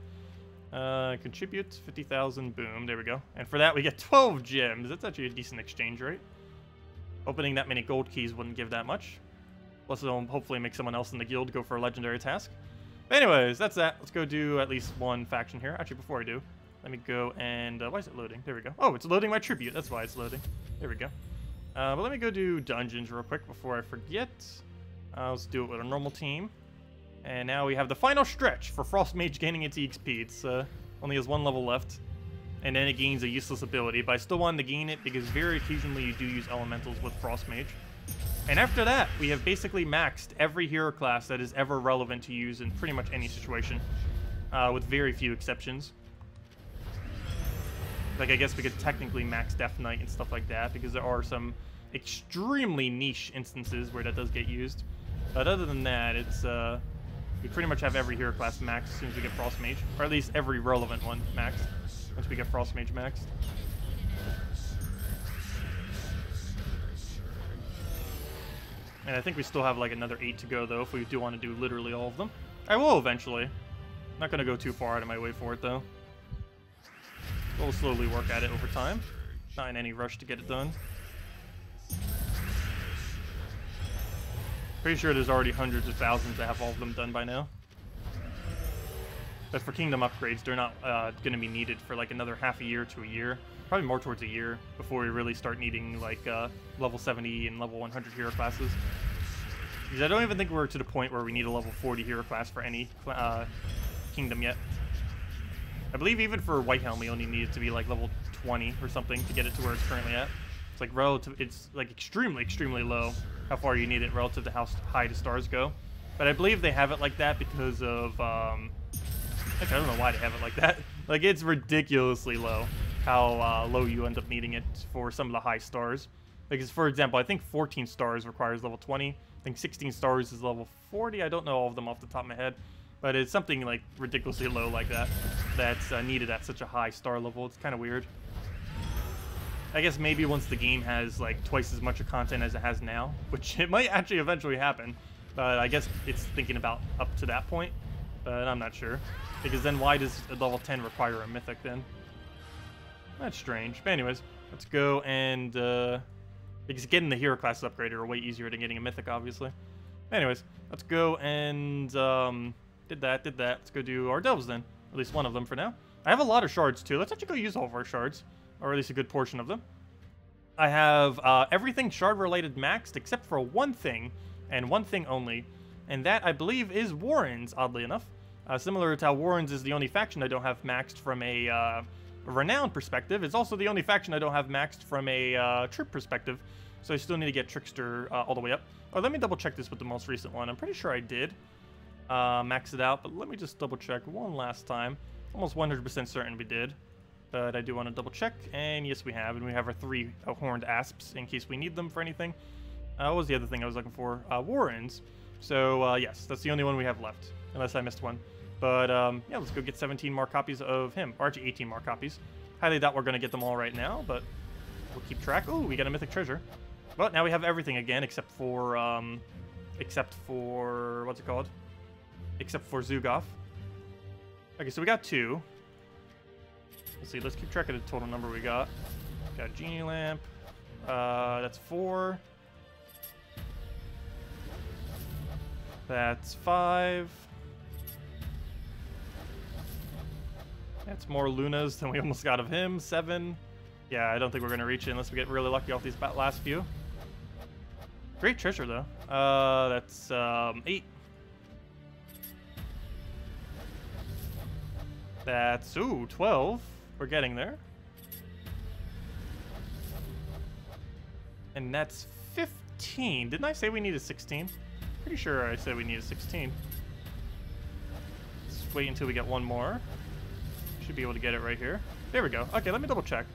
Contribute, 50,000, boom, there we go. And for that, we get 12 gems. That's actually a decent exchange rate. Opening that many gold keys wouldn't give that much. Plus, it'll hopefully make someone else in the guild go for a legendary task. But anyways, that's that. Let's go do at least one faction here. Actually, before I do, let me go and... why is it loading? There we go. Oh, it's loading my tribute. That's why it's loading. There we go. But let me go do dungeons real quick before I forget. Let's do it with a normal team. And now we have the final stretch for Frost Mage gaining its EXP. It's only has 1 level left. And then it gains a useless ability. But I still wanted to gain it because very occasionally you do use elementals with Frost Mage. And after that, we have basically maxed every hero class that is ever relevant to use in pretty much any situation. With very few exceptions. Like, I guess we could technically max Death Knight and stuff like that, because there are some extremely niche instances where that does get used. But other than that, it's, we pretty much have every hero class maxed as soon as we get Frost Mage. Or at least every relevant one maxed, once we get Frost Mage maxed. And I think we still have, like, another 8 to go, though, if we do want to do literally all of them. I will eventually. Not going to go too far out of my way for it, though. We'll slowly work at it over time. Not in any rush to get it done. Pretty sure there's already hundreds of thousands that have all of them done by now. But for kingdom upgrades, they're not going to be needed for like another half a year to a year. Probably more towards a year before we really start needing like level 70 and level 100 hero classes. Because I don't even think we're to the point where we need a level 40 hero class for any kingdom yet. I believe even for Whitehelm, we only need it to be like level 20 or something to get it to where it's currently at. It's like relative, it's like extremely low how far you need it relative to how high the stars go. But I believe they have it like that because of, actually, I don't know why they have it like that. Like, it's ridiculously low how low you end up needing it for some of the high stars. Because, for example, I think 14 stars requires level 20. I think 16 stars is level 40. I don't know all of them off the top of my head. But it's something like ridiculously low like that that's needed at such a high star level. It's kind of weird. I guess maybe once the game has like twice as much of content as it has now, which it might actually eventually happen. But I guess it's thinking about up to that point. But I'm not sure. Because then why does a level 10 require a mythic then? That's strange. But anyways, let's go and... because getting the hero classes upgraded are way easier than getting a mythic, obviously. Anyways, let's go and... Did that. Let's go do our delves then. At least one of them for now. I have a lot of shards too. Let's actually go use all of our shards. Or at least a good portion of them. I have everything shard related maxed except for one thing. And one thing only. And that, I believe, is Warren's, oddly enough. Similar to how Warren's is the only faction I don't have maxed from a renowned perspective. It's also the only faction I don't have maxed from a troop perspective. So I still need to get Trickster all the way up. Oh, let me double check this with the most recent one. I'm pretty sure I did. Max it out, but let me just double check one last time. Almost 100% certain we did. but I do want to double check, and yes, we have, and we have our 3 horned asps in case we need them for anything. What was the other thing I was looking for? Warrens. So, yes, that's the only one we have left, unless I missed one. But, yeah, let's go get 17 more copies of him, or actually 18 more copies. Highly doubt we're going to get them all right now, but we'll keep track. Oh, we got a mythic treasure. Well, now we have everything again, except for, what's it called? Except for Zugoff. Okay, so we got 2. Let's see, let's keep track of the total number we got. Got a genie lamp. That's 4. That's 5. That's more Lunas than we almost got of him. 7. Yeah, I don't think we're going to reach it unless we get really lucky off these last few. Great treasure, though. That's 8. That's, ooh, 12. We're getting there. And that's 15. Didn't I say we needed 16? Pretty sure I said we needed 16. Let's wait until we get one more. Should be able to get it right here. There we go. Okay, let me double check.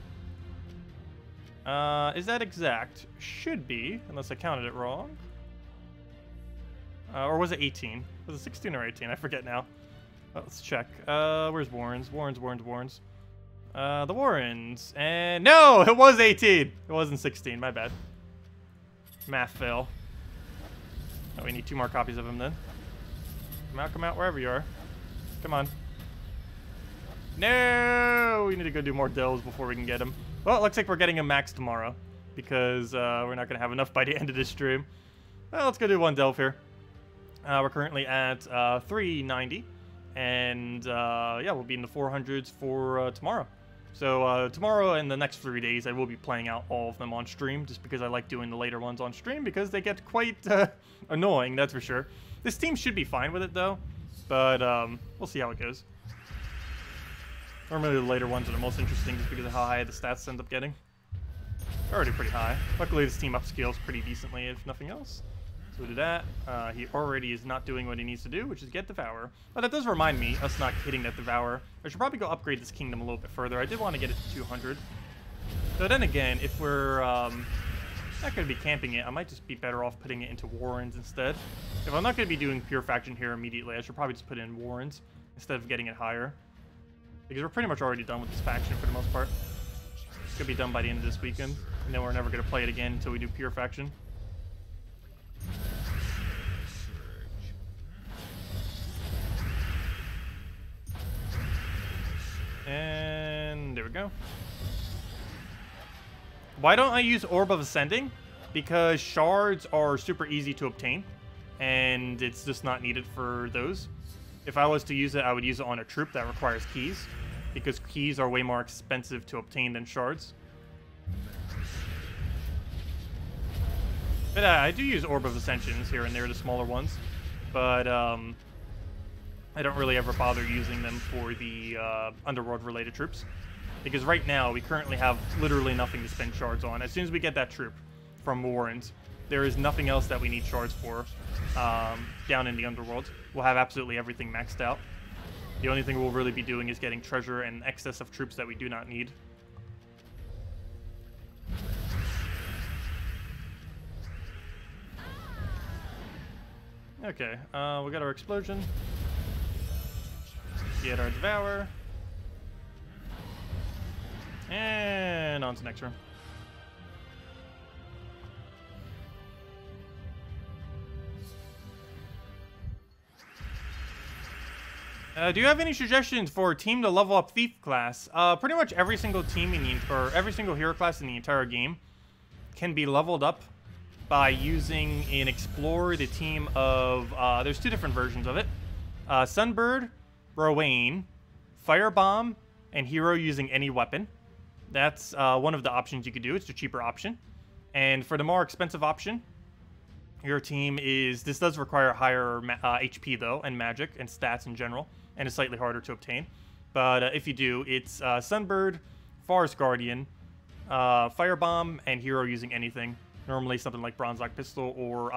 Is that exact? Should be, unless I counted it wrong. Or was it 18? Was it 16 or 18? I forget now. Let's check. Where's Warrens? Warrens. The Warrens. And no, it was 18. It wasn't 16. My bad. Math fail. Oh, we need 2 more copies of him then. Come out wherever you are. Come on. No! We need to go do more delves before we can get him. Well, it looks like we're getting him max tomorrow. Because we're not going to have enough by the end of this stream. Well, let's go do 1 delve here. We're currently at 390. And yeah, we'll be in the 400s for tomorrow. So tomorrow and the next 3 days, I will be playing out all of them on stream, just because I like doing the later ones on stream, because they get quite annoying, that's for sure. This team should be fine with it, though, but we'll see how it goes. Normally the later ones are the most interesting, just because of how high the stats end up getting. They're already pretty high. Luckily, this team upscales pretty decently, if nothing else. So do that. He already is not doing what he needs to do, which is get Devour. But that does remind me, us not hitting that Devour. I should probably go upgrade this kingdom a little bit further. I did want to get it to 200. So then again, if we're not going to be camping it, I might just be better off putting it into Warrens instead. If I'm not going to be doing Pure Faction here immediately, I should probably just put it in Warrens instead of getting it higher. Because we're pretty much already done with this faction for the most part. It's going to be done by the end of this weekend. And then we're never going to play it again until we do Pure Faction. And there we go. Why don't I use Orb of Ascending? Because shards are super easy to obtain, and it's just not needed for those. If I was to use it, I would use it on a troop that requires keys, because keys are way more expensive to obtain than shards. But I do use Orb of Ascensions here and there, the smaller ones, but I don't really ever bother using them for the Underworld-related troops. Because right now, we currently have literally nothing to spend shards on. As soon as we get that troop from Warrens, there is nothing else that we need shards for down in the Underworld. We'll have absolutely everything maxed out. The only thing we'll really be doing is getting treasure and excess of troops that we do not need. Okay, we got our explosion. Get our Devour. And on to the next room. Do you have any suggestions for a team to level up Thief class? Pretty much every single team or every single hero class in the entire game can be leveled up by using an Explorer, the team of, there's 2 different versions of it. Sunbird, Rowan, Firebomb, and Hero using any weapon. That's one of the options you could do. It's the cheaper option. And for the more expensive option, your team is, this does require higher HP though, and magic, and stats in general, and it's slightly harder to obtain. But if you do, it's Sunbird, Forest Guardian, Firebomb, and Hero using anything. Normally something like Bronze Lock Pistol, or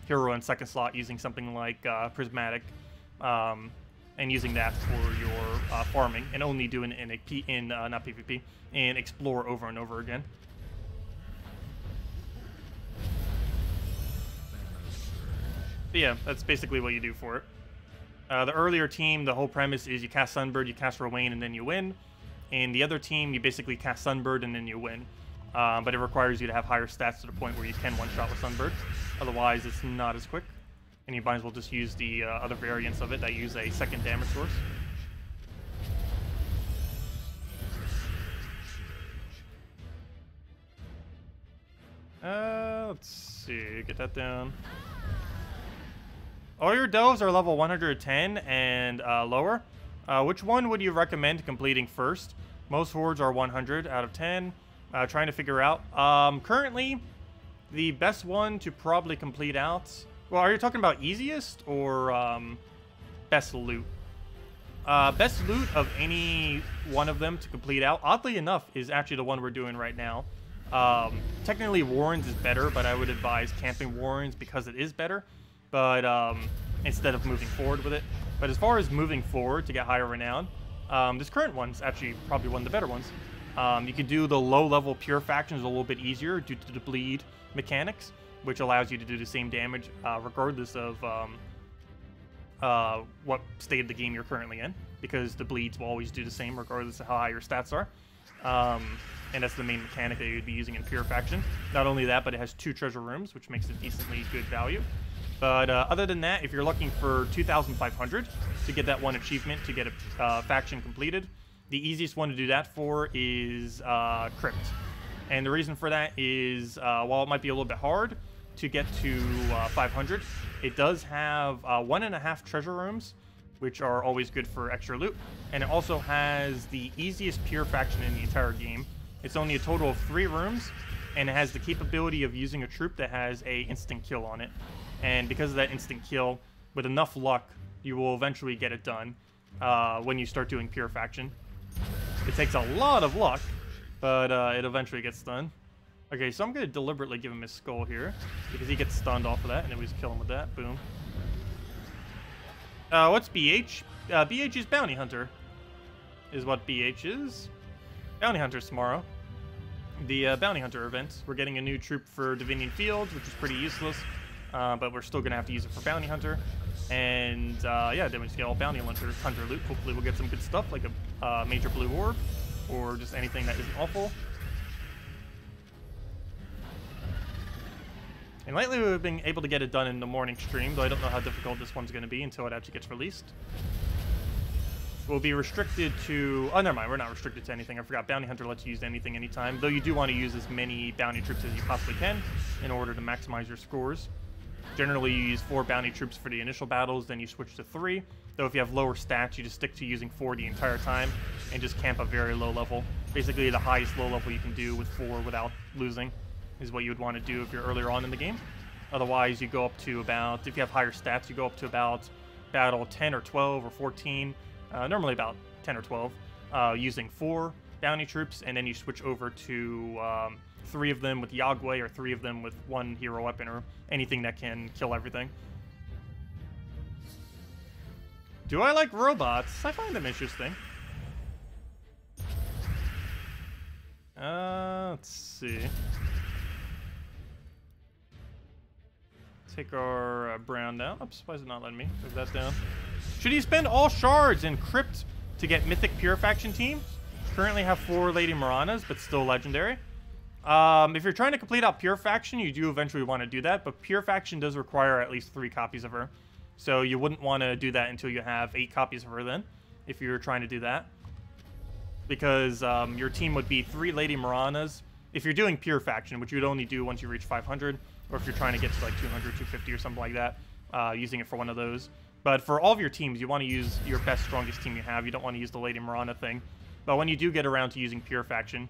Hero in second slot using something like Prismatic. and using that for your farming, and only doing it not PvP, and explore over and over again. But yeah, that's basically what you do for it. The earlier team, the whole premise is you cast Sunbird, you cast Rowan, and then you win. And the other team, you basically cast Sunbird and then you win. But it requires you to have higher stats to the point where you can one-shot with Sunbird. Otherwise, it's not as quick. And you might as well just use the other variants of it that use a second damage source. Let's see. Get that down. All your delves are level 110 and lower. Which one would you recommend completing first? Most hordes are 100 out of 10. Trying to figure out. Currently, the best one to probably complete out... Well, are you talking about easiest or best loot? Best loot of any one of them to complete out, oddly enough, is actually the one we're doing right now. Technically, Warrens is better, but I would advise camping Warrens because it is better. But instead of moving forward with it. But as far as moving forward to get higher renown, this current one's actually probably one of the better ones. You can do the low-level pure factions a little bit easier due to the bleed mechanics, which allows you to do the same damage regardless of what state of the game you're currently in, because the bleeds will always do the same regardless of how high your stats are. And that's the main mechanic that you'd be using in pure faction. Not only that, but it has 2 treasure rooms, which makes it decently good value. But other than that, if you're looking for 2,500 to get that one achievement to get a faction completed, the easiest one to do that for is Crypt. And the reason for that is, while it might be a little bit hard to get to 500, it does have 1.5 treasure rooms, which are always good for extra loot. And it also has the easiest pure faction in the entire game. It's only a total of 3 rooms, and it has the capability of using a troop that has a instant kill on it. And because of that instant kill, with enough luck, you will eventually get it done when you start doing pure faction. It takes a lot of luck, but it eventually gets done. Okay, so I'm going to deliberately give him his skull here, because he gets stunned off of that, and then we just kill him with that. Boom. What's BH? BH is Bounty Hunter, is what BH is. Bounty Hunter's tomorrow. The Bounty Hunter event. We're getting a new troop for Divinian Fields, which is pretty useless. But we're still going to have to use it for Bounty Hunter. And, yeah, then we just get all Bounty Hunter loot. Hopefully we'll get some good stuff, like a major blue orb, or just anything that isn't awful. And lately we've been able to get it done in the morning stream, though I don't know how difficult this one's going to be until it actually gets released. We'll be restricted to... Oh, never mind, we're not restricted to anything. I forgot, Bounty Hunter lets you use anything anytime, though you do want to use as many bounty troops as you possibly can in order to maximize your scores. Generally, you use 4 bounty troops for the initial battles, then you switch to 3. Though if you have lower stats, you just stick to using 4 the entire time and just camp a very low level. Basically, the highest low level you can do with 4 without losing is what you would want to do if you're earlier on in the game. Otherwise, you go up to about, if you have higher stats, you go up to about battle 10 or 12 or 14, normally about 10 or 12, using 4 bounty troops, and then you switch over to 3 of them with Yagway, or 3 of them with 1 hero weapon, or anything that can kill everything. Do I like robots? I find them interesting. Let's see. Take our brown down. Oops, why is it not letting me? Move that down. Should he spend all shards in Crypt to get Mythic Pure Faction team? Currently have 4 Lady Maranas, but still legendary. If you're trying to complete out Pure Faction, you do eventually want to do that, but Pure Faction does require at least 3 copies of her. So you wouldn't want to do that until you have 8 copies of her then, if you're trying to do that. Because your team would be 3 Lady Maranas. If you're doing Pure Faction, which you would only do once you reach 500, or if you're trying to get to like 200, 250 or something like that, using it for one of those. But for all of your teams, you want to use your best, strongest team you have. You don't want to use the Lady Marana thing. But when you do get around to using Pure Faction,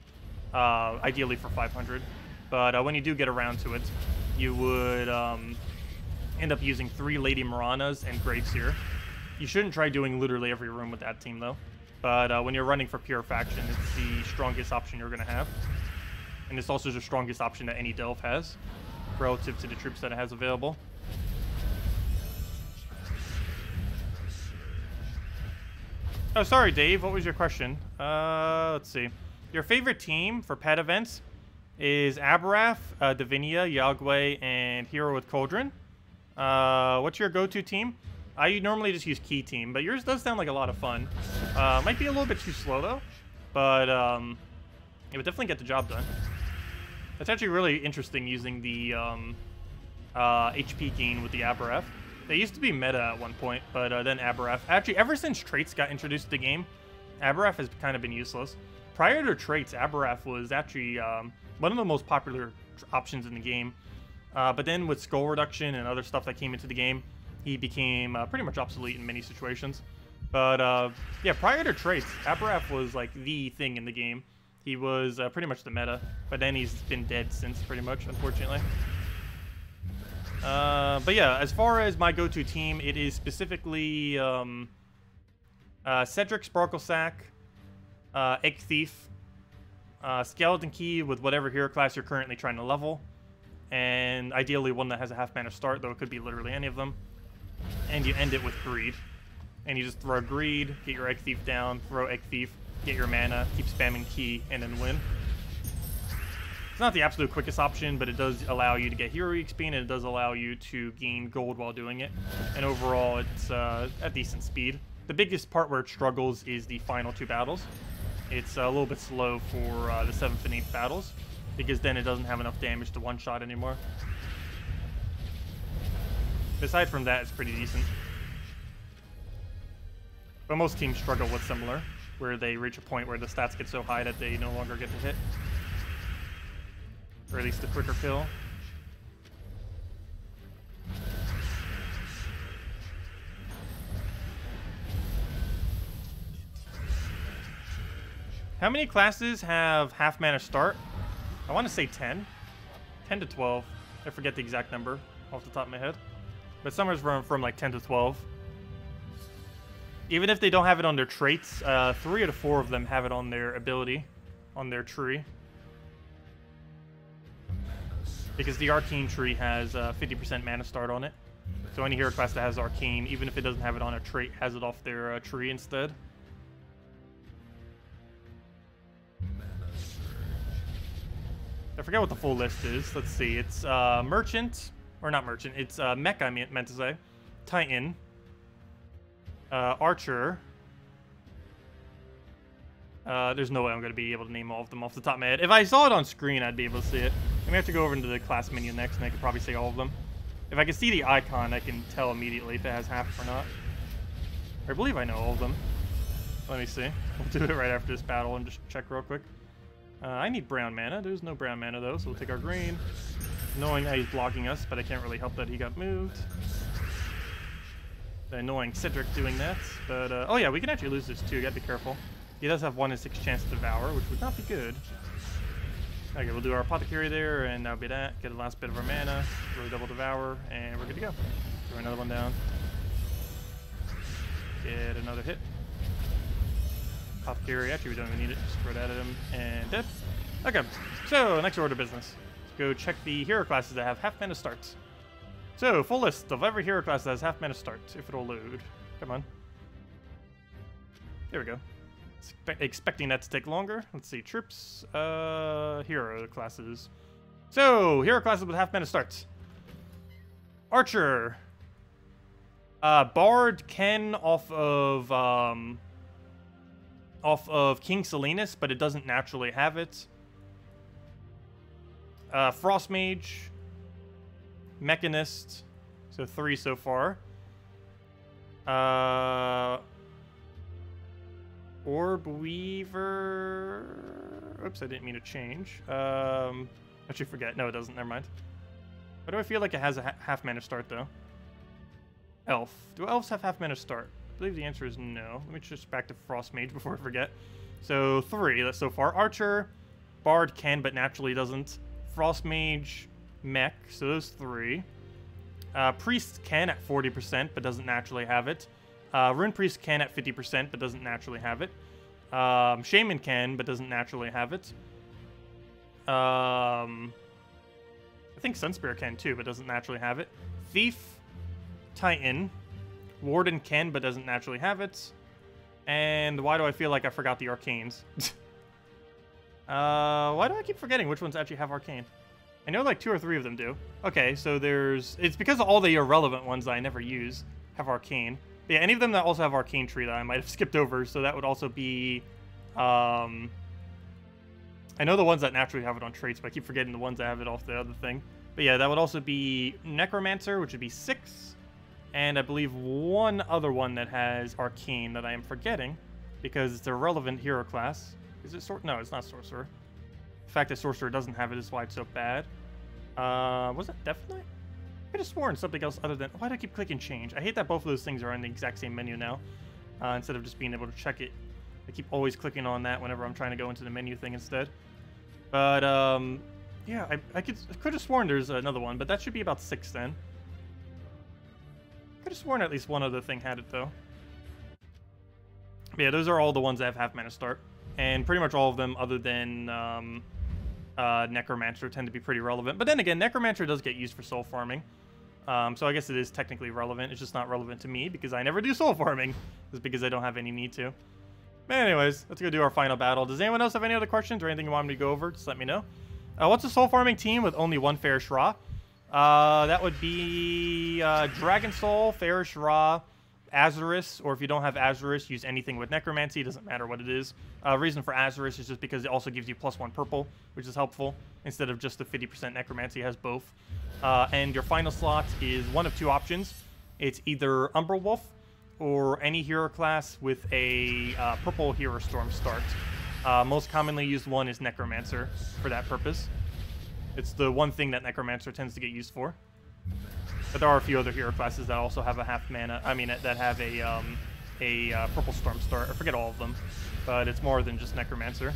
ideally for 500, but when you do get around to it, you would end up using 3 Lady Maranas and Graveseer. You shouldn't try doing literally every room with that team, though. But when you're running for Pure Faction, it's the strongest option you're going to have. And it's also the strongest option that any Delve has, relative to the troops that it has available. Oh, sorry, Dave. What was your question? Let's see. Your favorite team for pet events is Aberath, Divinia, Yagway, and Hero with Cauldron. What's your go-to team? I normally just use Key Team, but yours does sound like a lot of fun. Might be a little bit too slow, though. But it would definitely get the job done. It's actually really interesting using the HP gain with the Aberath. They used to be meta at one point, but then Aberath... Actually, ever since traits got introduced to the game, Aberath has kind of been useless. Prior to traits, Aberath was actually one of the most popular options in the game. But then with skull reduction and other stuff that came into the game, he became pretty much obsolete in many situations. But yeah, prior to traits, Aberath was like the thing in the game. He was pretty much the meta, but then he's been dead since pretty much, unfortunately. But yeah, as far as my go-to team, it is specifically Cedric, Sparkle Sack, Egg Thief, Skeleton Key with whatever hero class you're currently trying to level, and ideally one that has a half mana start, though it could be literally any of them. And you end it with Greed. And you just throw Greed, get your Egg Thief down, throw Egg Thief, get your mana, keep spamming Key, and then win. It's not the absolute quickest option, but it does allow you to get hero XP, and it does allow you to gain gold while doing it. And overall, it's at decent speed. The biggest part where it struggles is the final 2 battles. It's a little bit slow for the 7th and 8th battles, because then it doesn't have enough damage to one-shot anymore. Aside from that, it's pretty decent. But most teams struggle with similar, where they reach a point where the stats get so high that they no longer get to hit. Or at least a quicker kill. How many classes have half mana start? I want to say 10. 10 to 12. I forget the exact number off the top of my head. But some is from like 10 to 12. Even if they don't have it on their traits, 3 out of 4 of them have it on their ability, on their tree. Because the Arcane tree has 50% mana start on it. So any hero class that has Arcane, even if it doesn't have it on a trait, has it off their tree instead. I forget what the full list is. Let's see. It's Merchant, or not Merchant. It's Mech, I meant to say. Titan. Archer. There's no way I'm going to be able to name all of them off the top of my head. If I saw it on screen, I'd be able to see it. I'm going to have to go over into the class menu next, and I could probably say all of them. If I can see the icon, I can tell immediately if it has half or not. I believe I know all of them. Let me see. We'll do it right after this battle and just check real quick. I need brown mana. There's no brown mana, though, so we'll take our green. Knowing that he's blocking us, but I can't really help that he got moved. The annoying Cedric doing that. But, oh yeah, we can actually lose this, too. Gotta be careful. He does have 1 in 6 chance to devour, which would not be good. Okay, we'll do our apothecary there, and that'll be that. Get the last bit of our mana, throw double devour, and we're good to go. Throw another one down. Get another hit. Apothecary, actually we don't even need it. Just throw that at him, and dead. Okay, so next order of business. Let's go check the hero classes that have half mana starts. So, full list of every hero class that has half mana start, if it'll load. Come on. There we go. Expecting that to take longer. Let's see, troops, hero classes. So, hero classes with half mana starts. Archer. Bard Ken off of King Salinas, but it doesn't naturally have it. Frost Mage. Mechanist. So 3 so far. Orb Weaver. Oops, I didn't mean to change. Actually, forget. No, it doesn't. Never mind. Why do I feel like it has a half mana start, though? Elf. Do elves have half mana start? I believe the answer is no. Let me just back to Frost Mage before I forget. So 3, that's so far. Archer. Bard can, but naturally doesn't. Frost Mage. Mech. So those 3. Priest can at 40%, but doesn't naturally have it. Rune Priest can at 50%, but doesn't naturally have it. Shaman can, but doesn't naturally have it. I think Sunspear can too, but doesn't naturally have it. Thief, Titan, Warden can, but doesn't naturally have it. And why do I feel like I forgot the arcanes? Why do I keep forgetting which ones actually have arcane? I know like 2 or 3 of them do. Okay, so there's... It's because of all the irrelevant ones that I never use have arcane. But yeah, any of them that also have arcane tree that I might have skipped over, so that would also be... I know the ones that naturally have it on traits, but I keep forgetting the ones that have it off the other thing. But yeah, that would also be Necromancer, which would be 6. And I believe one other one that has arcane that I am forgetting, because it's a relevant hero class. Is it No, it's not Sorcerer. The fact that Sorcerer doesn't have it is why it's so bad. Was it Death Knight? I could have sworn something else other than... Why do I keep clicking change? I hate that both of those things are on the exact same menu now. Instead of just being able to check it. I keep always clicking on that whenever I'm trying to go into the menu thing instead. But, yeah, I could have sworn there's another one, but that should be about 6 then. Could have sworn at least one other thing had it, though. But yeah, those are all the ones that have half mana start. And pretty much all of them, other than Necromancer, tend to be pretty relevant. But then again, Necromancer does get used for soul farming. So I guess it is technically relevant. It's just not relevant to me because I never do soul farming. It's because I don't have any need to. But anyways, let's go do our final battle. Does anyone else have any other questions or anything you want me to go over? Just let me know. What's a soul farming team with only one Fairish Ra? That would be Dragon Soul, Fairish Ra, Azurus, or if you don't have Azurus, use anything with Necromancy. It doesn't matter what it is. Reason for Azurus is just because it also gives you +1 purple, which is helpful. Instead of just the 50% Necromancy, it has both. And your final slot is one of 2 options. It's either Umbral Wolf or any hero class with a purple Hero Storm start. Most commonly used one is Necromancer for that purpose. It's the one thing that Necromancer tends to get used for. But there are a few other hero classes that also have a half mana. I mean, that have a purple storm start. I forget all of them, but it's more than just Necromancer.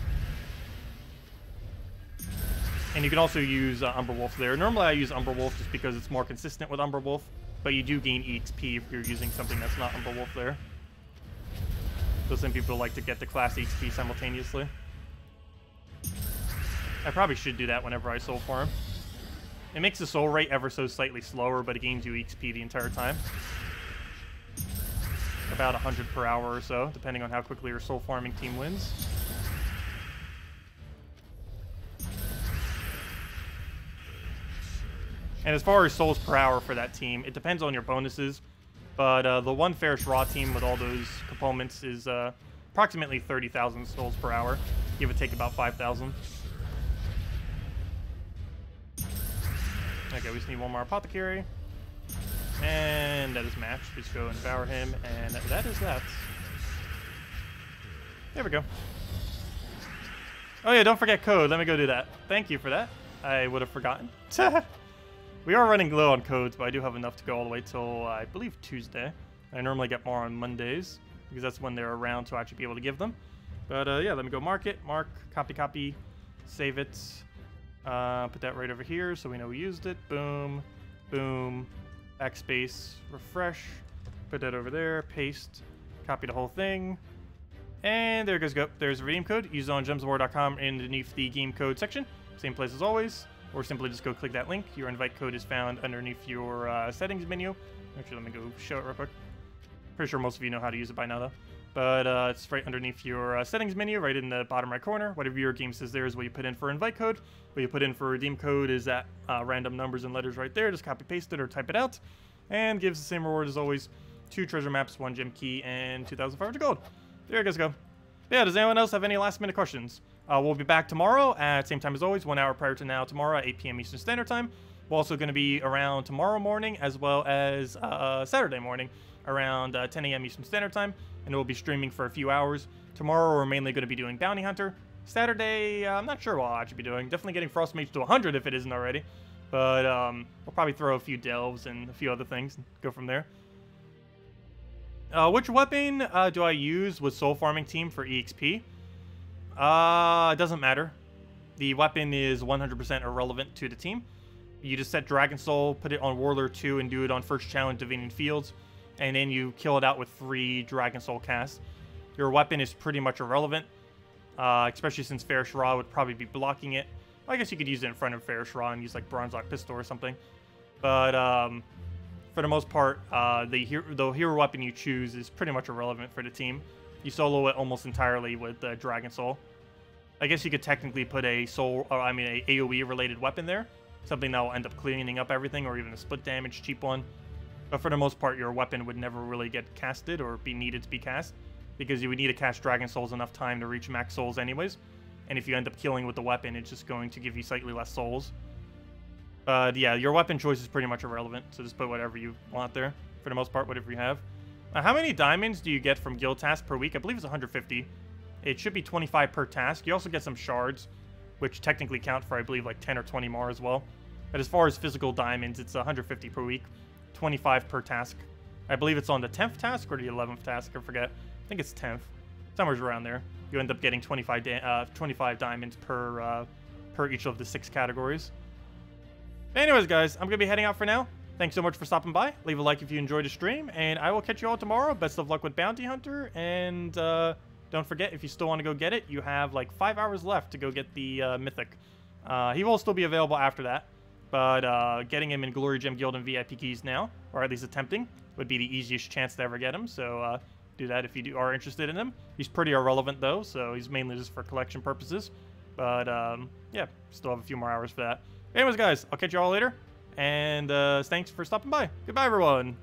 And you can also use Umbral Wolf there. Normally, I use Umbral Wolf just because it's more consistent with Umbral Wolf, but you do gain EXP if you're using something that's not Umbral Wolf there. So some people like to get the class EXP simultaneously. I probably should do that whenever I soul farm. It makes the soul rate ever so slightly slower, but it gains you EXP the entire time. About 100 per hour or so, depending on how quickly your soul farming team wins. And as far as souls per hour for that team, it depends on your bonuses. But the one Fairish Ra team with all those components is approximately 30,000 souls per hour. Give or take about 5,000. Okay, we just need one more Apothecary. And that is matched. Just go and devour him, and that is that. There we go. Oh yeah, don't forget code. Let me go do that. Thank you for that. I would have forgotten. We are running low on codes, but I do have enough to go all the way till, I believe, Tuesday. I normally get more on Mondays, because that's when they're around to actually be able to give them. But yeah, let me go mark it. Mark, copy, save it. Put that right over here so we know we used it. Boom, boom, backspace, refresh. Put that over there, paste, copy the whole thing. And there it goes. There's a redeem code. Use it on gemswar.com underneath the game code section. Same place as always. Or simply just go click that link. Your invite code is found underneath your settings menu. Actually, let me go show it real quick. Pretty sure most of you know how to use it by now, though. But it's right underneath your settings menu, right in the bottom right corner. Whatever your game says there is what you put in for invite code. What you put in for redeem code is that random numbers and letters right there. Just copy paste it or type it out. And gives the same reward as always. 2 treasure maps, 1 gem key, and 2,500 gold. There you guys go. Yeah, does anyone else have any last minute questions? We'll be back tomorrow at same time as always, 1 hour prior to now tomorrow at 8 p.m. Eastern Standard Time. We're also going to be around tomorrow morning as well as Saturday morning around 10 a.m. Eastern Standard Time. And we'll be streaming for a few hours. Tomorrow we're mainly going to be doing Bounty Hunter. Saturday, I'm not sure what I'll actually be doing. Definitely getting Frost Mage to 100 if it isn't already. But we'll probably throw a few delves and a few other things and go from there. Which weapon do I use with Soul Farming Team for EXP? It doesn't matter. The weapon is 100% irrelevant to the team. You just set Dragon Soul, put it on Warlord 2, and do it on first challenge Divinian Fields. And then you kill it out with 3 Dragon Soul casts. Your weapon is pretty much irrelevant. Especially since Fairish Ra would probably be blocking it. I guess you could use it in front of Fairish Ra and use like Bronze Lock Pistol or something. But for the most part, the hero weapon you choose is pretty much irrelevant for the team. You solo it almost entirely with Dragon Soul. I guess you could technically put a soul, or I mean a AoE related weapon there. Something that will end up cleaning up everything, or even a split damage cheap one. But for the most part, your weapon would never really get casted or be needed to be cast, because you would need to cast Dragon Souls enough time to reach max souls anyways. And if you end up killing with the weapon, it's just going to give you slightly less souls. But yeah, your weapon choice is pretty much irrelevant, so just put whatever you want there. For the most part, whatever you have. How many diamonds do you get from guild tasks per week? I believe it's 150. It should be 25 per task. You also get some shards, which technically count for, I believe, like 10 or 20 more as well. But as far as physical diamonds, it's 150 per week, 25 per task. I believe it's on the 10th task or the 11th task, I forget. I think it's 10th. Somewhere around there. You end up getting 25 diamonds per each of the 6 categories. Anyways, guys, I'm going to be heading out for now. Thanks so much for stopping by. Leave a like if you enjoyed the stream, and I will catch you all tomorrow. Best of luck with Bounty Hunter, and don't forget, if you still want to go get it, you have like 5 hours left to go get the Mythic. He will still be available after that, but getting him in Glory Gem Guild and VIP keys now, or at least attempting, would be the easiest chance to ever get him, so do that if you are interested in him. He's pretty irrelevant, though, so he's mainly just for collection purposes, but yeah, still have a few more hours for that. Anyways, guys, I'll catch you all later, and thanks for stopping by. Goodbye, everyone.